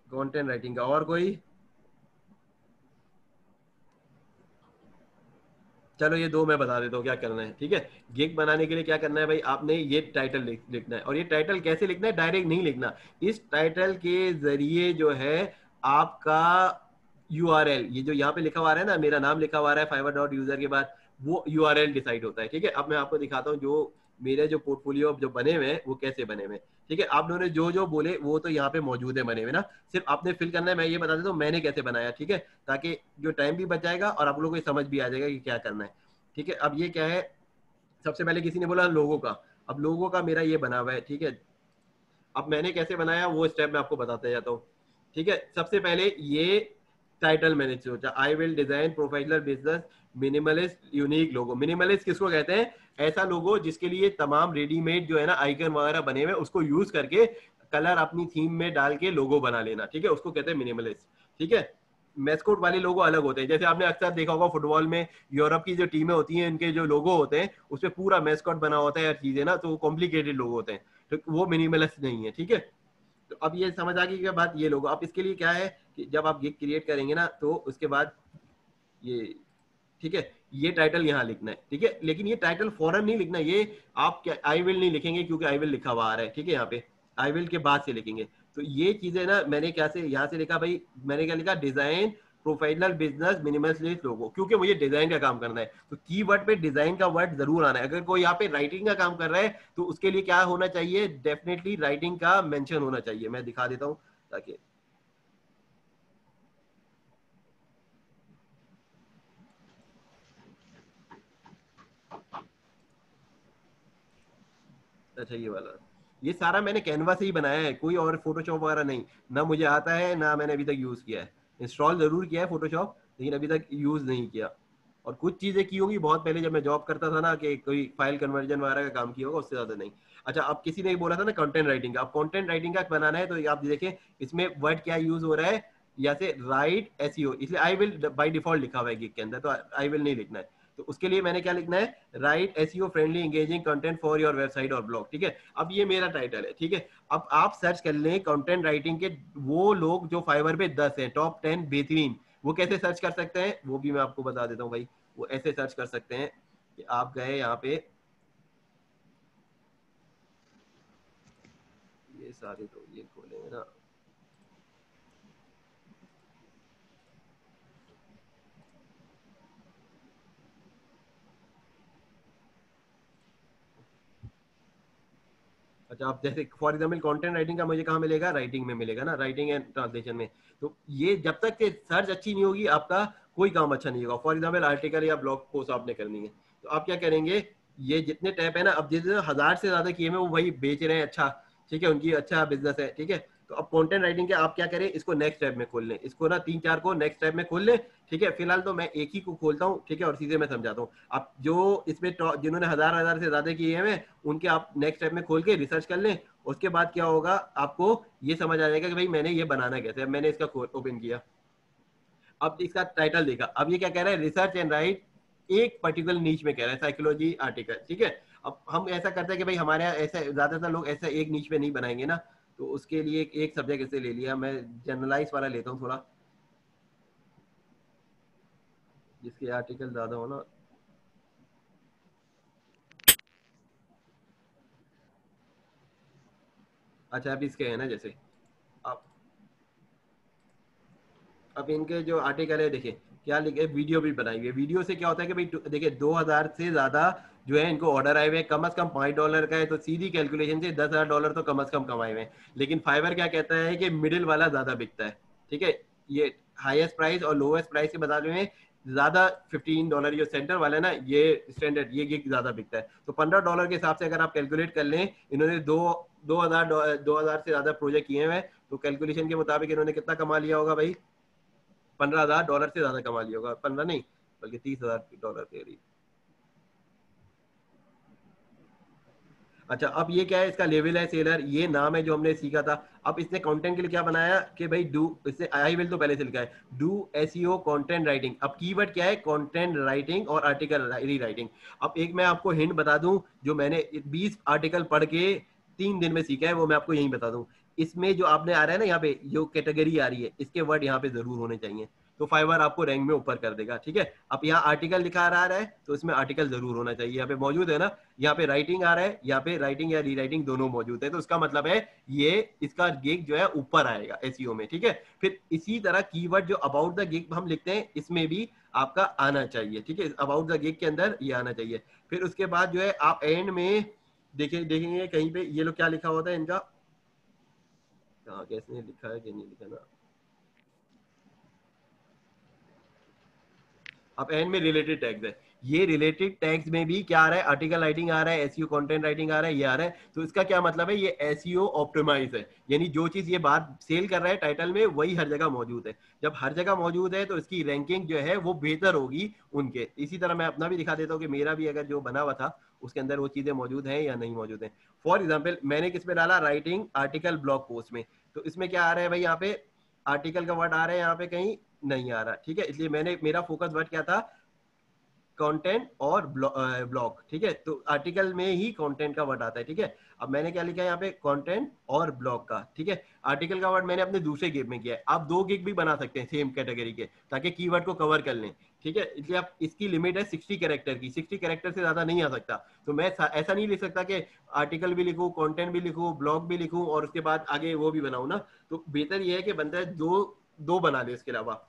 कंटेंट राइटिंग का। और कोई? चलो ये दो मैं बता देता हूँ क्या करना है, ठीक है। गिग बनाने के लिए क्या करना है भाई, आपने ये टाइटल लिखना है। और ये टाइटल कैसे लिखना है, डायरेक्ट नहीं लिखना। इस टाइटल के जरिए जो है आपका यूआरएल, ये जो यहाँ पे लिखा हुआ है ना, मेरा नाम लिखा हुआ है fiverr.user के बाद, वो यूआरएल डिसाइड होता है, ठीक है। अब मैं आपको दिखाता हूँ जो मेरे जो पोर्टफोलियो जो बने हुए हैं वो कैसे बने हुए हैं, ठीक है। आप लोगों ने जो जो बोले वो तो यहाँ पे मौजूद है बने हुए ना, सिर्फ आपने फिल करना है। मैं ये बता देता हूँ मैंने कैसे बनाया, ठीक है, ताकि जो टाइम भी बच जाएगा और आप लोगों को समझ भी आ जाएगा कि क्या करना है, ठीक है। अब ये क्या है, सबसे पहले किसी ने बोला लोगों का, अब लोगों का मेरा ये बना हुआ है, ठीक है। अब मैंने कैसे बनाया वो स्टेप मैं आपको बताते जाता हूँ, ठीक है। सबसे पहले ये टाइटल मैंने सोचा, I will design professional business minimalist unique logo. Minimalist किसको कहते हैं, ऐसा लोगो जिसके लिए तमाम रेडीमेड जो है ना आइकन वगैरह बने हुए, उसको यूज करके कलर अपनी थीम में डाल के लोगो बना लेना, ठीक है, उसको कहते हैं मिनिमलिस्ट, ठीक है। मैस्कोट वाले लोगो अलग होते हैं, जैसे आपने अक्सर देखा होगा फुटबॉल में यूरोप की जो टीमें होती हैं उनके जो लोगो होते हैं उसपे पूरा मैस्कोट बना होता है हर चीजें ना, तो कॉम्प्लिकेटेड लोगो होते हैं, तो वो मिनिमलिस्ट नहीं है, ठीक है। तो अब ये समझ आ गई क्या बात, ये लोगो। अब इसके लिए क्या है कि जब आप गिग क्रिएट करेंगे ना तो उसके बाद ये, ठीक है, ये टाइटल यहाँ लिखना है, ठीक है। लेकिन ये टाइटल फौरन नहीं लिखना, ये आप क्या आई विल नहीं लिखेंगे क्योंकि आई विल लिखा हुआ आ रहा है, ठीक है। यहाँ पे आई विल के बाद से लिखेंगे। तो ये चीजें ना मैंने क्या से यहाँ से लिखा भाई, मैंने क्या लिखा, डिजाइन प्रोफेशनल बिजनेस मिनिमलिस्ट लोगो, क्योंकि मुझे डिजाइन का काम करना है। तो कीवर्ड पे डिजाइन का वर्ड जरूर आना है। अगर कोई यहाँ पे राइटिंग का काम कर रहा है तो उसके लिए क्या होना चाहिए, डेफिनेटली राइटिंग का मेंशन होना चाहिए। मैं दिखा देता हूँ ताकि, अच्छा ये वाला, ये सारा मैंने कैनवा से ही बनाया है, कोई और फोटोशॉप वगैरह नहीं, ना मुझे आता है ना मैंने अभी तक यूज किया है। इंस्टॉल जरूर किया है फोटोशॉप लेकिन अभी तक यूज नहीं किया। और कुछ चीजें की होगी बहुत पहले जब मैं जॉब करता था ना, कि कोई फाइल कन्वर्जन वगैरह का काम किया होगा, उससे ज्यादा नहीं। अच्छा, अब किसी ने बोला था ना कंटेंट राइटिंग का, अब कंटेंट राइटिंग का बनाना है तो आप देखें इसमें वर्ड क्या यूज हो रहा है, या से राइट एसईओ, इसलिए आई विल बाय डिफॉल्ट लिखा हुआ है गिग के अंदर, तो आई विल नहीं लिखना है। तो उसके लिए मैंने क्या लिखना है, right SEO friendly engaging content for your website और ब्लॉग, ठीक है। अब ये मेरा टाइटल है, ठीक है। अब आप सर्च कर लें कंटेंट राइटिंग के वो लोग जो फाइवर पे 10 हैं, टॉप 10 बेहतरीन, वो कैसे सर्च कर सकते हैं वो भी मैं आपको बता देता हूँ भाई। वो ऐसे सर्च कर सकते हैं कि आप गए यहाँ पे, ये सारे तो ये खोलेंगे ना, अच्छा आप जैसे फॉर एग्जाम्पल कंटेंट राइटिंग का मुझे कहाँ मिलेगा, राइटिंग में मिलेगा ना, राइटिंग एंड ट्रांसलेशन में। तो ये जब तक के सर्च अच्छी नहीं होगी आपका कोई काम अच्छा नहीं होगा। फॉर एग्जाम्पल आर्टिकल या ब्लॉग पोस्ट आपने करनी है तो आप क्या करेंगे, ये जितने टैब है ना, अब जितने 1000 से ज्यादा किए में वो वही बेच रहे हैं, अच्छा ठीक है, उनकी अच्छा बिजनेस है, ठीक है। तो अब कंटेंट राइटिंग के आप क्या करें, इसको नेक्स्ट टैब में खोल लें, इसको ना 3-4 को नेक्स्ट टैब में खोल लें, ठीक है। फिलहाल तो मैं एक ही को खोलता हूँ, ठीक है, और सीधे मैं समझाता हूँ। आप जो इसमें जिन्होंने 1000 से ज्यादा किए हैं उनके आप नेक्स्ट टैब में खोल के रिसर्च कर लें। उसके बाद क्या होगा, आपको ये समझ आ जाएगा कि भाई मैंने ये बनाना कैसे। अब मैंने इसका ओपन किया, अब इसका टाइटल देखा, अब ये क्या कह रहा है, रिसर्च एंड राइट एक पर्टिकुलर नीच में कह रहा है, साइकोलॉजी आर्टिकल, ठीक है। अब हम ऐसा करते हैं कि भाई हमारे यहाँ ऐसा ज्यादातर लोग ऐसा एक नीच में नहीं बनाएंगे ना, तो उसके लिए एक सब्जेक्ट ऐसे ले लिया, मैं जनरलाइज वाला लेता हूँ थोड़ा, जिसके आर्टिकल ज्यादा हो ना। अच्छा अब इसके है ना, जैसे अब इनके जो आर्टिकल है देखिए क्या लिखे, वीडियो भी बनाई हुई है। वीडियो से क्या होता है कि भाई देखिए 2000 से ज्यादा जो है इनको ऑर्डर आए हुए हैं, कम से कम $5 का है, तो सीधी कैलकुलेशन से $10,000 तो कम से कम कमाए हुए हैं। लेकिन फाइवर क्या कहता है कि मिडिल वाला ज्यादा बिकता है, ठीक है। ये हाईएस्ट प्राइस और लोवेस्ट प्राइस के बता रहे हैं, ज्यादा $15 जो सेंटर वाला है ना, ये स्टैंडर्ड ये गिग ज्यादा बिकता है। तो $15 के हिसाब से अगर आप कैलकुलेट कर लें, इन्होंने 2000 से ज्यादा प्रोजेक्ट किए हुए हैं, तो कैलकुलेशन के मुताबिक इन्होंने कितना कमा लिया होगा भाई, $15,000 से ज्यादा कमा लिया होगा, 15 नहीं बल्कि $30,000 के करीब। अच्छा अब ये क्या है, इसका लेवल है सेलर, ये नाम है जो हमने सीखा था। अब इसने कंटेंट के लिए क्या बनाया कि भाई डू, इससे आई विल तो पहले से लिखा है, डू एसईओ कंटेंट राइटिंग। अब कीवर्ड क्या है, कंटेंट राइटिंग और आर्टिकल री राइटिंग। अब एक मैं आपको हिंट बता दूं, जो मैंने 20 आर्टिकल पढ़ के 3 दिन में सीखा है वो मैं आपको यही बता दूं। इसमें जो आपने आ रहा है ना यहाँ पे जो कैटेगरी आ रही है इसके वर्ड यहाँ पे जरूर होने चाहिए, तो फाइवर आपको रैंक में ऊपर कर देगा। ठीक है, अब यहाँ आर्टिकल लिखा आ रहा है तो इसमें आर्टिकल जरूर होना चाहिए, यहाँ पे मौजूद है ना, यहाँ पे राइटिंग आ रहा है, यहाँ पे राइटिंग या रीराइटिंग दोनों मौजूद है, तो इसका मतलब है ये इसका गिग जो है ऊपर आएगा एसईओ में। ठीक है, फिर इसी तरह कीवर्ड जो अबाउट द गिग हम लिखते हैं इसमें भी आपका आना चाहिए। ठीक है, अबाउट द गिग के अंदर ये आना चाहिए। फिर उसके बाद जो है आप एंड में देखेंगे कहीं पे ये लोग क्या लिखा होता है इनका, कैसे लिखा है कि नहीं लिखा ना, अब एंड में रिलेटेड टैग्स है, ये रिलेटेड टैग्स में भी क्या आ रहा है, आर्टिकल राइटिंग आ रहा है, एसईओ कंटेंट राइटिंग आ रहा है, ये आ रहा है, तो इसका क्या मतलब है, ये एसईओ ऑप्टिमाइज है, यानी जो चीज ये बात सेल कर रहा है टाइटल में वही हर जगह मौजूद है। जब हर जगह मौजूद है तो इसकी रैंकिंग जो है वो बेहतर होगी उनके। इसी तरह मैं अपना भी दिखा देता हूँ कि मेरा भी अगर जो बना हुआ था उसके अंदर वो चीजें मौजूद हैं या नहीं मौजूद हैं। फॉर एग्जाम्पल मैंने किस में डाला, राइटिंग आर्टिकल ब्लॉग पोस्ट में, तो इसमें क्या आ रहा है भाई, यहाँ पे आर्टिकल का वर्ड आ रहा है, यहाँ पे कहीं नहीं आ रहा। ठीक है, इसलिए मैंने मेरा फोकस वर्ड क्या था, कंटेंट और ब्लॉग। ठीक है, तो आर्टिकल में ही कंटेंट का वर्ड आता है। ठीक है, अब मैंने क्या लिखा है यहाँ पे, कंटेंट और ब्लॉग का। ठीक है, आर्टिकल का वर्ड मैंने अपने दूसरे गिग में किया है, आप 2 गिग भी बना सकते हैं सेम कैटेगरी के, ताकि कीवर्ड को कवर कर लें। ठीक है, इसलिए आप इसकी लिमिट है 60 कैरेक्टर की, 60 कैरेक्टर से ज्यादा नहीं आ सकता। तो मैं ऐसा नहीं लिख सकता कि आर्टिकल भी लिखूं, कंटेंट भी लिखूं, ब्लॉग भी लिखूं और उसके बाद आगे वो भी बनाऊं ना, तो बेहतर ये है कि बंदा दो बना ले इसके अलावा।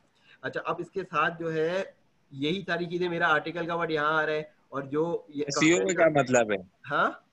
अच्छा, अब इसके साथ जो है यही सारी चीजें, मेरा आर्टिकल का वर्ड यहाँ आ रहा है और जो एसईओ का क्या मतलब है? हाँ,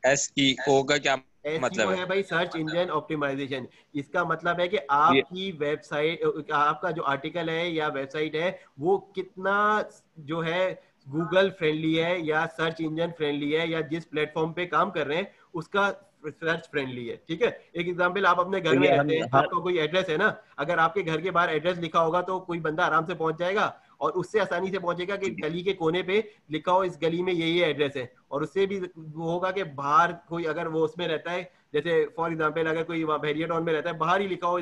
एसईओ का क्या मतलब है भाई, सर्च इंजन ऑप्टिमाइजेशन। इसका मतलब है कि आपकी वेबसाइट, आपका जो आर्टिकल है या वेबसाइट है वो कितना जो है गूगल फ्रेंडली है या सर्च इंजन फ्रेंडली है, या जिस प्लेटफॉर्म पे काम कर रहे हैं उसका सर्च फ्रेंडली है। ठीक है, एक एग्जांपल, आप अपने घर में रहते हैं, आपका कोई एड्रेस है ना, अगर आपके घर के बाहर एड्रेस लिखा होगा तो कोई बंदा आराम से पहुंच जाएगा और उससे आसानी से पहुंचेगा कि गली के कोने पे लिखा हो इस गली में ये एड्रेस है, और उससे भी वो होगा कि बाहर कोई अगर वो उसमें रहता है, जैसे फॉर एग्जांपल अगर कोई भेड़िया टाउन में रहता है, बाहर ही लिखा हो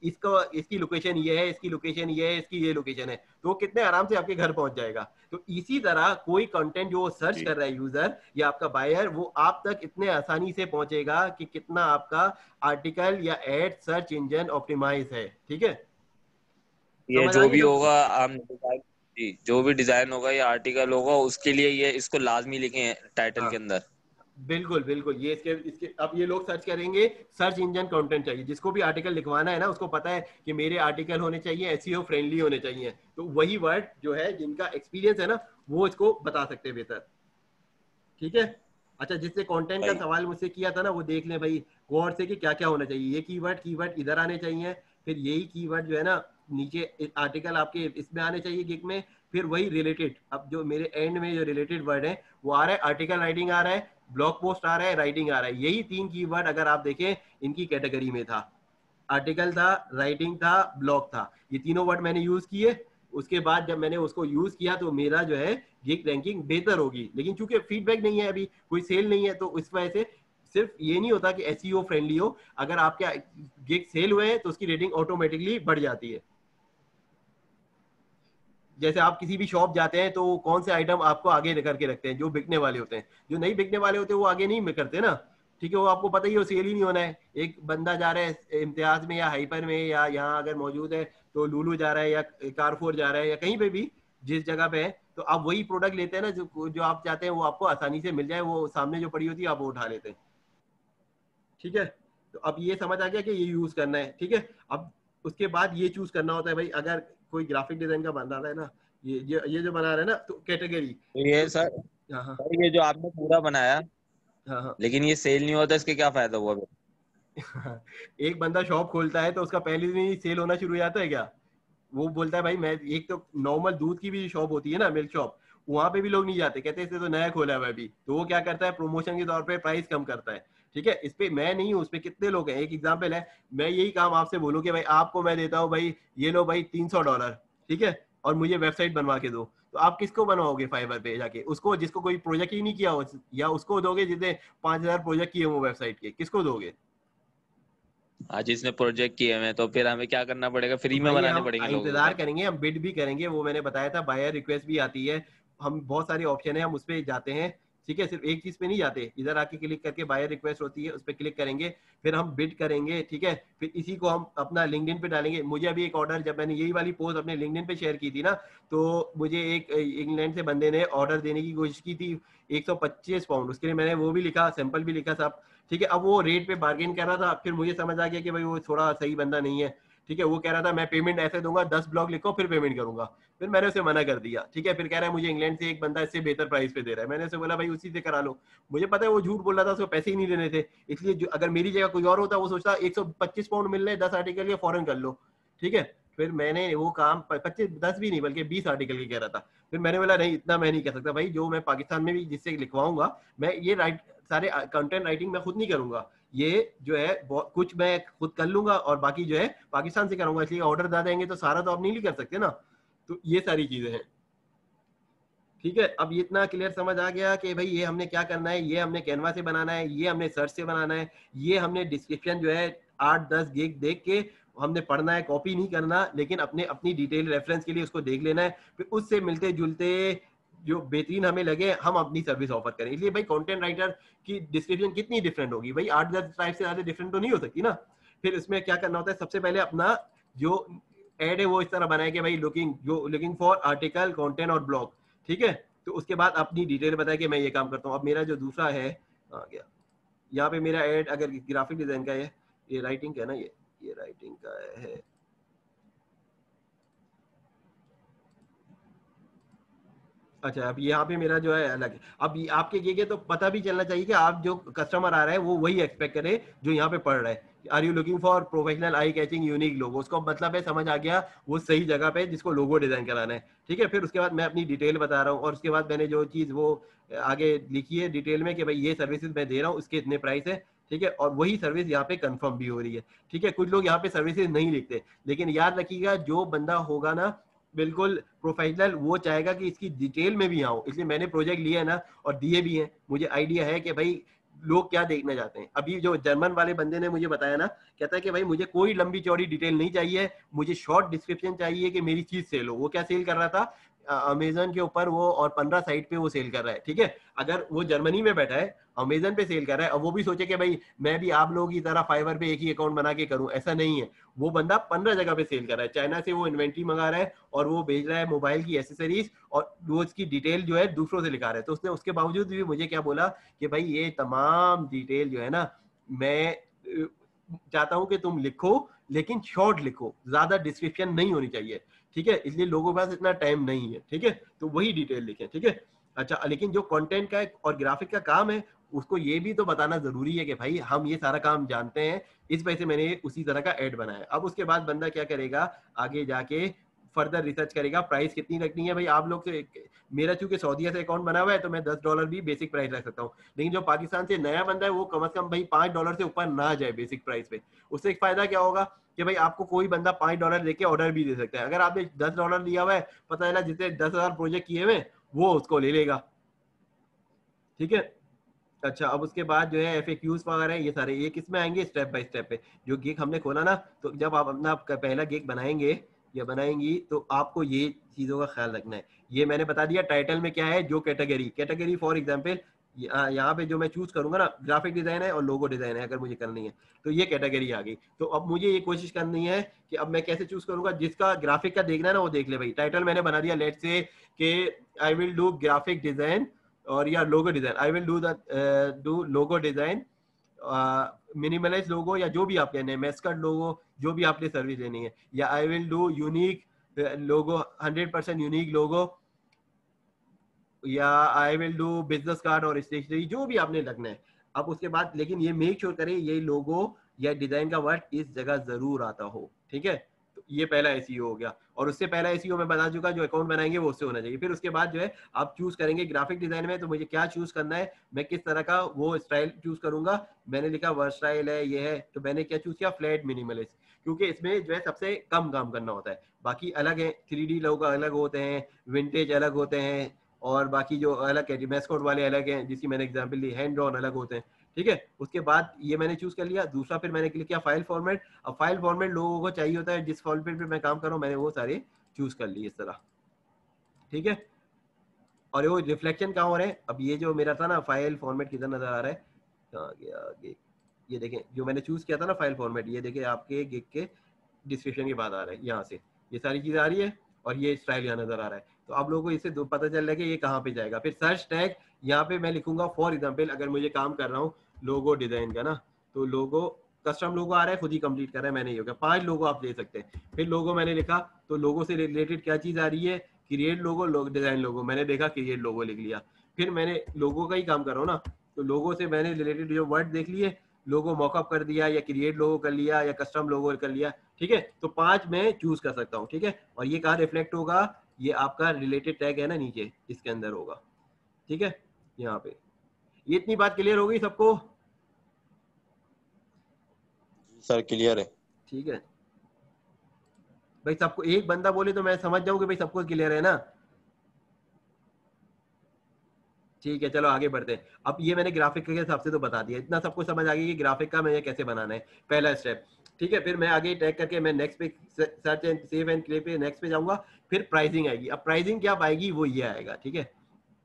इसकी लोकेशन ये है, इसकी लोकेशन ये है, इसकी ये लोकेशन है, तो वो कितने आराम से आपके घर पहुंच जाएगा। तो इसी तरह कोई कंटेंट जो सर्च कर रहा है यूजर या आपका बायर, वो आप तक इतने आसानी से पहुंचेगा कि कितना आपका आर्टिकल या एड सर्च इंजन ऑप्टिमाइज है। ठीक है, ये जो भी होगा हम जी, जो भी डिजाइन होगा या आर्टिकल होगा उसके लिए ये इसको लाजमी लिखें टाइटल के अंदर। बिल्कुल बिल्कुल, ये इसके अब ये लोग सर्च करेंगे, सर्च इंजन कंटेंट चाहिए, जिसको भी आर्टिकल लिखवाना है ना उसको पता है कि मेरे आर्टिकल होने चाहिए एसईओ फ्रेंडली होने चाहिए, तो वही वर्ड जो है जिनका एक्सपीरियंस है ना वो इसको बता सकते हैं बेहतर। ठीक है, अच्छा, जिससे कंटेंट का सवाल मुझसे किया था ना वो देख लें भाई गौर से कि क्या क्या होना चाहिए। ये कीवर्ड इधर आने चाहिए, फिर यही कीवर्ड जो है ना नीचे आर्टिकल आपके इसमें आने चाहिए गिग में, फिर वही रिलेटेड, अब जो मेरे एंड में जो रिलेटेड वर्ड है वो आ रहा है, आर्टिकल राइटिंग आ रहा है, ब्लॉग पोस्ट आ रहा है, राइटिंग आ रहा है, यही 3 कीवर्ड अगर आप देखें इनकी कैटेगरी में था, आर्टिकल था, राइटिंग था, ब्लॉग था, ये तीनों वर्ड मैंने यूज किए। उसके बाद जब मैंने उसको यूज किया तो मेरा जो है गिग रैंकिंग बेहतर होगी, लेकिन चूंकि फीडबैक नहीं है, अभी कोई सेल नहीं है, तो इस वजह से सिर्फ ये नहीं होता कि एसईओ फ्रेंडली हो, अगर आपके गिग सेल हुए हैं तो उसकी रेटिंग ऑटोमेटिकली बढ़ जाती है। जैसे आप किसी भी शॉप जाते हैं तो कौन से आइटम आपको आगे करके रखते हैं, जो बिकने वाले होते हैं, जो नहीं बिकने वाले होते हैं वो आगे नहीं करते ना। ठीक है, वो आपको पता ही है सेल ही नहीं होना है। एक बंदा जा रहा है इम्तियाज में या हाइपर में या यहाँ अगर मौजूद है तो लुलु जा रहा है या कारफोर जा रहा है या कहीं पे भी जिस जगह पे है, तो आप वही प्रोडक्ट लेते हैं ना जो आप चाहते हैं वो आपको आसानी से मिल जाए, वो सामने जो पड़ी होती है आप वो उठा लेते हैं। ठीक है, तो अब ये समझ आ गया कि ये यूज करना है। ठीक है, अब उसके बाद ये चूज करना होता है भाई, अगर कोई ग्राफिक डिजाइन का बना रहा है ना, ये जो बना रहा है ना, तो कैटेगरी तो ये सर, ये जो आपने पूरा बनाया, लेकिन ये सेल नहीं होता, इसके क्या फायदा हुआ? एक बंदा शॉप खोलता है तो उसका पहले दिन ही सेल होना शुरू हो जाता है क्या? वो बोलता है भाई मैं, एक तो नॉर्मल दूध की भी शॉप होती है ना, मिल्क शॉप, वहां पे भी लोग नहीं जाते, कहते इससे तो नया खोला है अभी, तो वो क्या करता है प्रमोशन के तौर पे प्राइस कम करता है। ठीक है, इस पे मैं नहीं हूँ, उस पे कितने लोग हैं। एक एग्जांपल है, मैं यही काम आपसे बोलूँ कि भाई आपको मैं देता हूँ भाई, ये लो भाई $300, ठीक है, और मुझे वेबसाइट बनवा के दो, तो आप किसको बनवाओगे फाइवर पे जाके? उसको जिसको कोई प्रोजेक्ट ही नहीं किया हो, या उसको दोगे जिसने 5000 प्रोजेक्ट किए हो वेबसाइट के? किसको दोगे? आज जिसने प्रोजेक्ट किए हैं, तो फिर हमें क्या करना पड़ेगा? फ्री में बनाने पड़ेंगे लोगों को? इंतजार करेंगे, हम बिड भी करेंगे, वो मैंने बताया था, बायर रिक्वेस्ट भी आती है, हम बहुत सारे ऑप्शन है, हम उस पर जाते हैं, ठीक है, सिर्फ एक चीज पे नहीं जाते, इधर आके क्लिक करके बायर रिक्वेस्ट होती है, उस पर क्लिक करेंगे, फिर हम बिड करेंगे, ठीक है, फिर इसी को हम अपना लिंक्डइन पे डालेंगे। मुझे अभी एक ऑर्डर, जब मैंने यही वाली पोस्ट अपने लिंक्डइन पे शेयर की थी ना, तो मुझे एक इंग्लैंड से बंदे ने ऑर्डर देने की कोशिश की थी 125 पाउंड, उसके लिए मैंने वो भी लिखा, सैंपल भी लिखा सब, ठीक है। अब वो रेट पे बार्गेन कर रहा था, फिर मुझे समझ आ गया कि भाई वो थोड़ा सही बंदा नहीं है, ठीक है। वो कह रहा था मैं पेमेंट ऐसे दूंगा, 10 ब्लॉग लिखो फिर पेमेंट करूंगा, फिर मैंने उसे मना कर दिया, ठीक है। फिर कह रहा है मुझे इंग्लैंड से एक बंदा इससे बेहतर प्राइस पे दे रहा है, मैंने उसे बोला भाई उसी से करा लो। मुझे पता है वो झूठ बोल रहा था, उसको पैसे ही नहीं देने थे, इसलिए अगर मेरी जगह कोई और होता वो सोचता 125 पाउंड मिल रहे 10 आर्टिकल के, फॉरन कर लो, ठीक है। फिर मैंने वो काम 25-10 भी नहीं बल्कि 20 आर्टिकल की कह रहा था, फिर मैंने बोला नहीं इतना मैं नहीं कर सकता भाई, जो मैं पाकिस्तान में भी जिससे लिखवाऊंगा, मैं ये सारे कंटेंट राइटिंग मैं खुद नहीं करूंगा, ये जो है कुछ मैं खुद कर लूंगा और बाकी जो है पाकिस्तान से करूंगा, इसलिए ऑर्डर ज्यादा आएंगे तो सारा तो आप नहीं कर सकते ना, तो ये सारी चीजें हैं, ठीक है। अब इतना क्लियर समझ आ गया कि भाई ये हमने क्या करना है, ये हमने कैनवा से बनाना है, ये हमने सर्च से बनाना है, ये हमने डिस्क्रिप्शन जो है 8-10 गिग देख के हमने पढ़ना है, कॉपी नहीं करना, लेकिन अपनी डिटेल रेफरेंस के लिए उसको देख लेना है, फिर उससे मिलते जुलते जो बेहतरीन हमें लगे हम अपनी सर्विस ऑफर करें। इसलिए भाई कंटेंट राइटर की डिस्क्रिप्शन कितनी डिफरेंट होगी भाई, 8-10 टाइप से ज्यादा डिफरेंट तो नहीं हो सकती ना। फिर इसमें क्या करना होता है, सबसे पहले अपना जो एड है वो इस तरह बनाए कि भाई लुकिंग फॉर आर्टिकल, कंटेंट और ब्लॉग, ठीक है। तो उसके बाद अपनी डिटेल बताए कि मैं ये काम करता हूँ। अब मेरा जो दूसरा है आ गया, यहाँ पे मेरा एड अगर ग्राफिक डिजाइन का है, ये राइटिंग का है ना, ये राइटिंग का है, अच्छा। अब यहाँ पे मेरा जो है अलग है। अब आपके ये तो पता भी चलना चाहिए कि आप जो कस्टमर आ रहा है वो वही एक्सपेक्ट करे जो यहाँ पे पढ़ रहा है। Are you looking for professional eye catching unique logo, उसको मतलब है समझ आ गया वो सही जगह पे जिसको लोगो डिजाइन कराना है, ठीक है। फिर उसके बाद मैं अपनी डिटेल बता रहा हूँ और उसके बाद मैंने जो चीज वो आगे लिखी है डिटेल में कि भाई ये सर्विसेज मैं दे रहा हूँ, उसके इतने प्राइस है, ठीक है। और वही सर्विस यहाँ पे कंफर्म भी हो रही है, ठीक है। कुछ लोग यहाँ पे सर्विसेज नहीं लिखते, लेकिन याद रखिएगा जो बंदा होगा ना बिल्कुल प्रोफेशनल, वो चाहेगा कि इसकी डिटेल में भी आओ, इसलिए मैंने प्रोजेक्ट लिया है ना और दिए भी हैं, मुझे आइडिया है कि भाई लोग क्या देखना चाहते हैं। अभी जो जर्मन वाले बंदे ने मुझे बताया ना, कहता है कि भाई मुझे कोई लंबी चौड़ी डिटेल नहीं चाहिए, मुझे शॉर्ट डिस्क्रिप्शन चाहिए कि मेरी चीज सेल हो। वो क्या सेल कर रहा था अमेजन के ऊपर वो, और 15 साइट पे वो सेल कर रहा है, ठीक है। अगर वो जर्मनी में बैठा है अमेजन पे सेल कर रहा है, और वो भी सोचे कि भाई मैं भी आप लोगों की तरह फाइवर पे एक ही अकाउंट बना के करूं, ऐसा नहीं है। वो बंदा 15 जगह पे सेल कर रहा है, चाइना से वो इन्वेंट्री मंगा रहा है और वो भेज रहा है मोबाइल की एसेसरीज, और वो इसकी डिटेल जो है दूसरों से लिखा रहा है। तो उसने उसके बावजूद भी मुझे क्या बोला कि भाई ये तमाम डिटेल जो है ना, मैं चाहता हूं कि तुम लिखो लेकिन शॉर्ट लिखो, ज्यादा डिस्क्रिप्शन नहीं होनी चाहिए, ठीक है। इसलिए लोगों के पास इतना टाइम नहीं है, ठीक है। तो वही डिटेल लिखें, ठीक है। अच्छा, लेकिन जो कंटेंट का और ग्राफिक का काम है उसको ये भी तो बताना जरूरी है कि भाई हम ये सारा काम जानते हैं, इस वजह से मैंने उसी तरह का ऐड बनाया। अब उसके बाद बंदा क्या करेगा, आगे जाके फर्दर रिसर्च करेगा प्राइस कितनी रखनी है। भाई आप लोग से, मेरा चूंकि सऊदीया से अकाउंट बना हुआ है तो मैं $10 भी बेसिक प्राइस रख सकता हूँ, लेकिन जो पाकिस्तान से नया बंदा है वो कम से कम भाई $5 से ऊपर ना जाए बेसिक प्राइस पे। उससे एक फायदा क्या होगा कि भाई आपको कोई बंदा $5 देके ऑर्डर भी दे सकता है। अगर आपने $10 लिया हुआ है, पता चला जितने 10,000 प्रोजेक्ट किए हुए वो उसको ले लेगा, ठीक है। अच्छा, अब उसके बाद जो है FAQs वगैरह ये सारे ये किस में आएंगे, स्टेप बाय स्टेप पे। जो गिग हमने खोला ना, तो जब आप अपना पहला गिग बनाएंगे या बनाएंगी तो आपको ये चीजों का ख्याल रखना है। ये मैंने बता दिया टाइटल में क्या है, जो कैटेगरी फॉर एग्जांपल यहाँ पे जो मैं चूज करूंगा ना, ग्राफिक डिजाइन है और लोगो डिजाइन है अगर मुझे करनी है, तो ये कैटेगरी आ गई। तो अब मुझे ये कोशिश करनी है कि अब मैं कैसे चूज करूंगा, जिसका ग्राफिक का देखना है ना वो देख ले भाई। टाइटल मैंने बना दिया लेट्स से कि I will do graphic design और या logo design, I will do logo design, minimalise logo या जो भी आप कहने हैं, मैस्कट लोगो, जो भी आपने सर्विस लेनी है, या I will do unique logo, 100% unique logo, या I will do business card और स्टेशनरी, जो भी आपने रखना है। अब उसके बाद लेकिन ये मेक श्योर करें ये लोगो या डिजाइन का वर्ड इस जगह जरूर आता हो, ठीक है। तो ये पहला एसईओ हो गया। और उससे पहला एसईओ मैं बता चुका, जो अकाउंट बनाएंगे वो उससे होना चाहिए। फिर उसके बाद जो है आप चूज करेंगे ग्राफिक डिजाइन में, तो मुझे क्या चूज करना है, मैं किस तरह का वो स्टाइल चूज करूंगा। मैंने लिखा वर्ड स्टाइल है ये है, तो मैंने क्या चूज किया, फ्लैट मिनिमलिस्ट, क्योंकि इसमें जो है सबसे कम काम करना होता है। बाकी अलग है, 3D लोगो अलग होते हैं, विंटेज अलग होते हैं, और बाकी जो अलग है मैस्कॉट वाले अलग हैं, जिसकी मैंने एग्जांपल ली, हैंड ड्रॉन अलग होते हैं, ठीक है। उसके बाद ये मैंने चूज कर लिया। दूसरा फिर मैंने क्लिक किया फाइल फॉर्मेट। अब फाइल फॉर्मेट लोगों को चाहिए होता है जिस फॉर्मेट पे मैं काम कर रहा हूँ, मैंने वो सारे चूज कर लिए इस तरह, ठीक है। और वो रिफ्लेक्शन कहाँ हो रहा है, अब ये जो मेरा था ना फाइल फॉर्मेट किधर नजर आ रहा है, कहाँ गया आगे, ये देखें जो मैंने चूज किया था ना फाइल फॉर्मेट, ये देखें आपके गिग के डिस्क्रिप्शन के बाद आ रहा है, यहाँ से ये सारी चीजें आ रही है और ये स्टाइल यहाँ नजर आ रहा है। तो आप लोगों को इससे पता चल रहा है कि ये कहाँ पे जाएगा। फिर सर्च टैग यहाँ पे मैं लिखूंगा फॉर एग्जाम्पल, अगर मुझे काम कर रहा हूँ लोगो डिजाइन का ना, तो लोगो कस्टम लोगो आ रहा है, खुद ही कंप्लीट कर रहा है, मैंने ये हो गया 5 लोगो आप ले सकते हैं। फिर लोगो मैंने लिखा, तो लोगो से रिलेटेड क्या चीज आ रही है, क्रिएट लोगो, डिजाइन लोगो, मैंने देखा क्रिएट लोगो लिख लिया। फिर मैंने लोगो का ही काम कर रहा हूँ ना, तो लोगो से मैंने रिलेटेड जो वर्ड देख लिए, लोगो मॉकअप कर दिया या क्रिएट लोगो कर लिया या कस्टम लोगो कर लिया, ठीक है। तो 5 मैं चूज कर सकता हूँ, ठीक है। और ये कहाँ रिफ्लेक्ट होगा, ये आपका रिलेटेड टैग है ना नीचे, इसके अंदर होगा, ठीक है, यहाँ पे। ये इतनी बात क्लियर हो गई सबको? सर क्लियर है। ठीक है भाई, सबको एक बंदा बोले तो मैं समझ जाऊं कि भाई सबको क्लियर है ना। ठीक है चलो आगे बढ़ते हैं। अब ये मैंने ग्राफिक के हिसाब से तो बता दिया, इतना सबको समझ आ गया कि ग्राफिक का मुझे कैसे बनाना है, पहला स्टेप, ठीक है। फिर मैं आगे टैग करके मैं नेक्स्ट पे search and save and click पे नेक्स्ट पे जाऊंगा। फिर प्राइसिंग आएगी, अब प्राइसिंग क्या आएगी वो ये आएगा, ठीक है।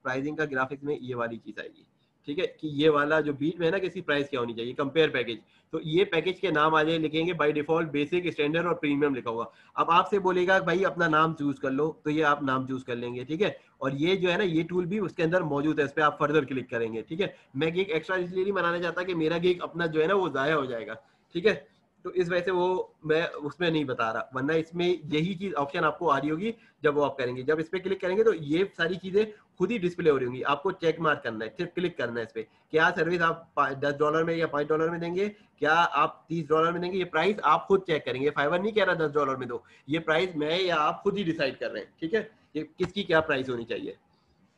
प्राइसिंग का ग्राफिक्स में ये वाली चीज आएगी, ठीक है, कि ये वाला जो बीच में है ना किसी प्राइस क्या होनी चाहिए, कंपेयर पैकेज। तो ये पैकेज के नाम आ जाए, लिखेंगे बाय डिफॉल्ट बेसिक, स्टैंडर्ड और प्रीमियम लिखा होगा। अब आपसे बोलेगा भाई अपना नाम चूज कर लो, तो ये आप नाम चूज कर लेंगे, ठीक है। और ये जो है ना ये टूल भी उसके अंदर मौजूद है, इस पर आप फर्दर क्लिक करेंगे, ठीक है। मैं गिग एक्स्ट्रा इसलिए नहीं बनाना चाहता कि मेरा गिग अपना जो है ना वो जाया हो जाएगा, ठीक है। तो इस वजह से वो मैं उसमें नहीं बता रहा, वरना इसमें यही चीज ऑप्शन आपको आ रही होगी जब वो आप करेंगे। जब इस पे क्लिक करेंगे तो ये सारी चीजें खुद ही डिस्प्ले हो रही होंगी, आपको चेक मार्क करना है, सिर्फ क्लिक करना है इस पे, क्या सर्विस आप $10 में या $5 में देंगे, क्या आप $30 में देंगे, ये प्राइस आप खुद चेक करेंगे। फाइवर नहीं कह रहा $10 में दो, ये प्राइस मैं या आप खुद ही डिसाइड कर रहे हैं, ठीक है, ये किसकी क्या प्राइस होनी चाहिए,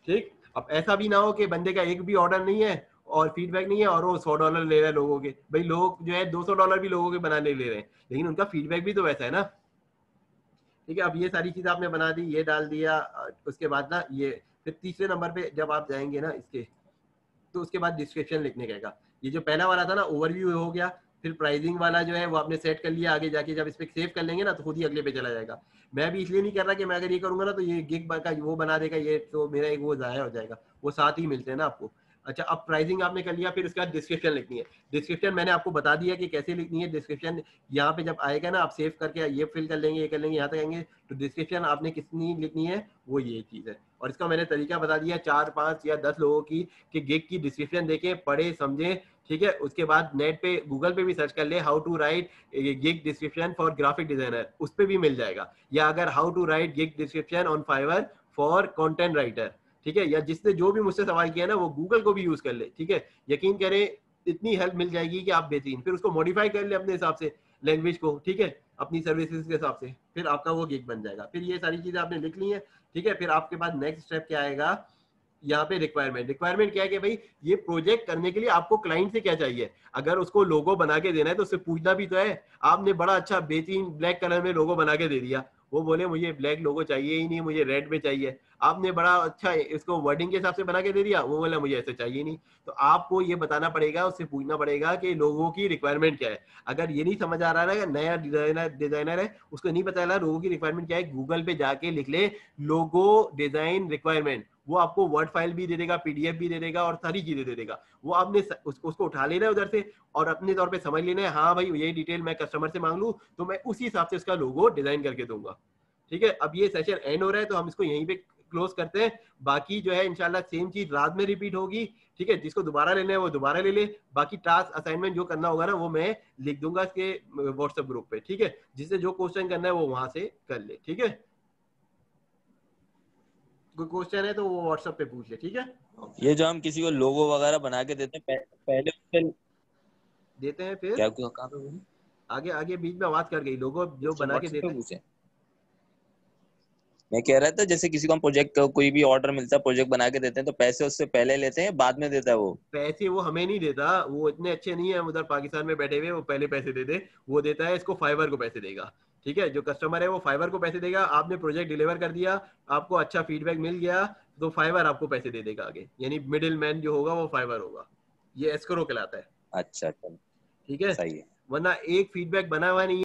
ठीक। अब ऐसा भी ना हो कि बंदे का एक भी ऑर्डर नहीं है और फीडबैक नहीं है और वो $100 ले रहा है लोगों के, भाई लोग जो है $200 भी लोगों के बनाने ले रहे हैं, लेकिन उनका फीडबैक भी तो वैसा है ना, ठीक है। अब ये सारी चीज आपने बना दी, ये डाल दिया, उसके बाद ना ये फिर तीसरे नंबर पे जब आप जाएंगे ना इसके, तो उसके बाद डिस्क्रिप्शन लिखने का, ये जो पहला वाला था ना ओवरव्यू हो गया, फिर प्राइसिंग वाला जो है वो आपने सेट कर लिया, आगे जाके जब इस पे सेव कर लेंगे ना तो खुद ही अगले पे चला जाएगा। मैं भी इसलिए नहीं कर रहा कि मैं अगर ये करूंगा ना तो ये गिग का वो बना देगा, ये तो मेरा एक वो जाया हो जाएगा, वो साथ ही मिलते हैं ना आपको। अच्छा अब प्राइसिंग आपने कर लिया, फिर उसके बाद डिस्क्रिप्शन लिखनी है। डिस्क्रिप्शन मैंने आपको बता दिया कि कैसे लिखनी है डिस्क्रिप्शन, यहाँ पे जब आएगा ना आप सेव करके ये फिल कर लेंगे, ये कर लेंगे, यहाँ तक आएंगे तो डिस्क्रिप्शन आपने कितनी लिखनी है वो ये चीज़ है। और इसका मैंने तरीका बता दिया 4, 5 या 10 लोगों की कि गिग की डिस्क्रिप्शन देखें, पढ़े, समझे, ठीक है। उसके बाद नेट पे गूगल पे भी सर्च कर ले how to write gig description for graphic designer, उस पर भी मिल जाएगा। या अगर how to write gig description on Fiverr for content writer, ठीक है, या जिसने जो भी मुझसे सवाल किया ना वो गूगल को भी यूज कर ले, ठीक है। यकीन करें इतनी हेल्प मिल जाएगी कि आप बेहतरीन, फिर उसको मॉडिफाई कर ले अपने हिसाब से लैंग्वेज को, ठीक है, अपनी सर्विसेज के हिसाब से, फिर आपका वो गिग बन जाएगा। फिर ये सारी चीजें आपने लिख ली हैं, ठीक है। फिर आपके पास नेक्स्ट स्टेप क्या आएगा, यहाँ पे रिक्वायरमेंट क्या है कि भाई ये प्रोजेक्ट करने के लिए आपको क्लाइंट से क्या चाहिए। अगर उसको लोगो बना के देना है तो उससे पूछना भी तो है। आपने बड़ा अच्छा बेहतरीन ब्लैक कलर में लोगो बना के दे दिया, वो बोले मुझे ब्लैक लोगो चाहिए ही नहीं, मुझे रेड में चाहिए। आपने बड़ा अच्छा इसको वर्डिंग के हिसाब से बना के दे दिया, वो बोला मुझे ऐसे चाहिए नहीं। तो आपको ये बताना पड़ेगा, उससे पूछना पड़ेगा कि लोगों की रिक्वायरमेंट क्या है। अगर ये नहीं समझ आ रहा है, नया डिजाइनर है उसको नहीं पता चला लोगों की रिक्वायरमेंट क्या है, गूगल पे जाके लिख ले लोगो डिजाइन रिक्वायरमेंट, वो आपको वर्ड फाइल भी दे देगा, पीडीएफ भी दे देगा और सारी चीजें दे देगा। वो आपने उसको उठा लेना है उधर से और अपने तौर पे समझ लेना है, हाँ भाई यही डिटेल मैं कस्टमर से मांग लूं तो मैं उसी हिसाब से उसका लोगो डिजाइन करके दूंगा, ठीक है। अब ये सेशन एंड हो रहा है तो हम इसको यहीं पे क्लोज करते हैं। बाकी जो है इंशाल्लाह सेम चीज रात में रिपीट होगी, ठीक है। जिसको दोबारा लेना है वो दोबारा ले ले, बाकी टास्क असाइनमेंट जो करना होगा ना वो मैं लिख दूंगा इसके व्हाट्सएप ग्रुप पे, ठीक है। जिससे जो क्वेश्चन करना है वो वहां से कर ले, ठीक है। कोई क्वेश्चन है तो वो व्हाट्सएप पे पूछ ले, ठीक है। ये जो हम किसी को लोगो वगैरह बना के देते हैं पहले उससे देते हैं फिर क्या कहाँ पे बोले? आगे आगे बीच में आवाज कर गई, लोगो जो बना के देते हैं। मैं कह रहा था जैसे किसी को हम प्रोजेक्ट कोई भी ऑर्डर मिलता है प्रोजेक्ट बना के देते हैं तो पैसे उससे पहले लेते हैं बाद में देता है वो? पैसे वो हमें नहीं देता, वो इतने अच्छे नहीं है उधर पाकिस्तान में बैठे हुए वो पहले पैसे दे दे, वो देता है इसको फाइवर को पैसे देगा, ठीक है। जो कस्टमर है वो फाइवर को पैसे देगा, आपने प्रोजेक्ट डिलीवर कर दिया, आपको अच्छा फीडबैक मिल गया तो फाइवर आपको पैसे दे देगा आगे, यानी मिडिल मैन जो होगा वो फाइवर होगा, ये एस्क्रो कहलाता है। अच्छा ठीक है, सही है। वरना एक फीडबैक बना हुआ नहीं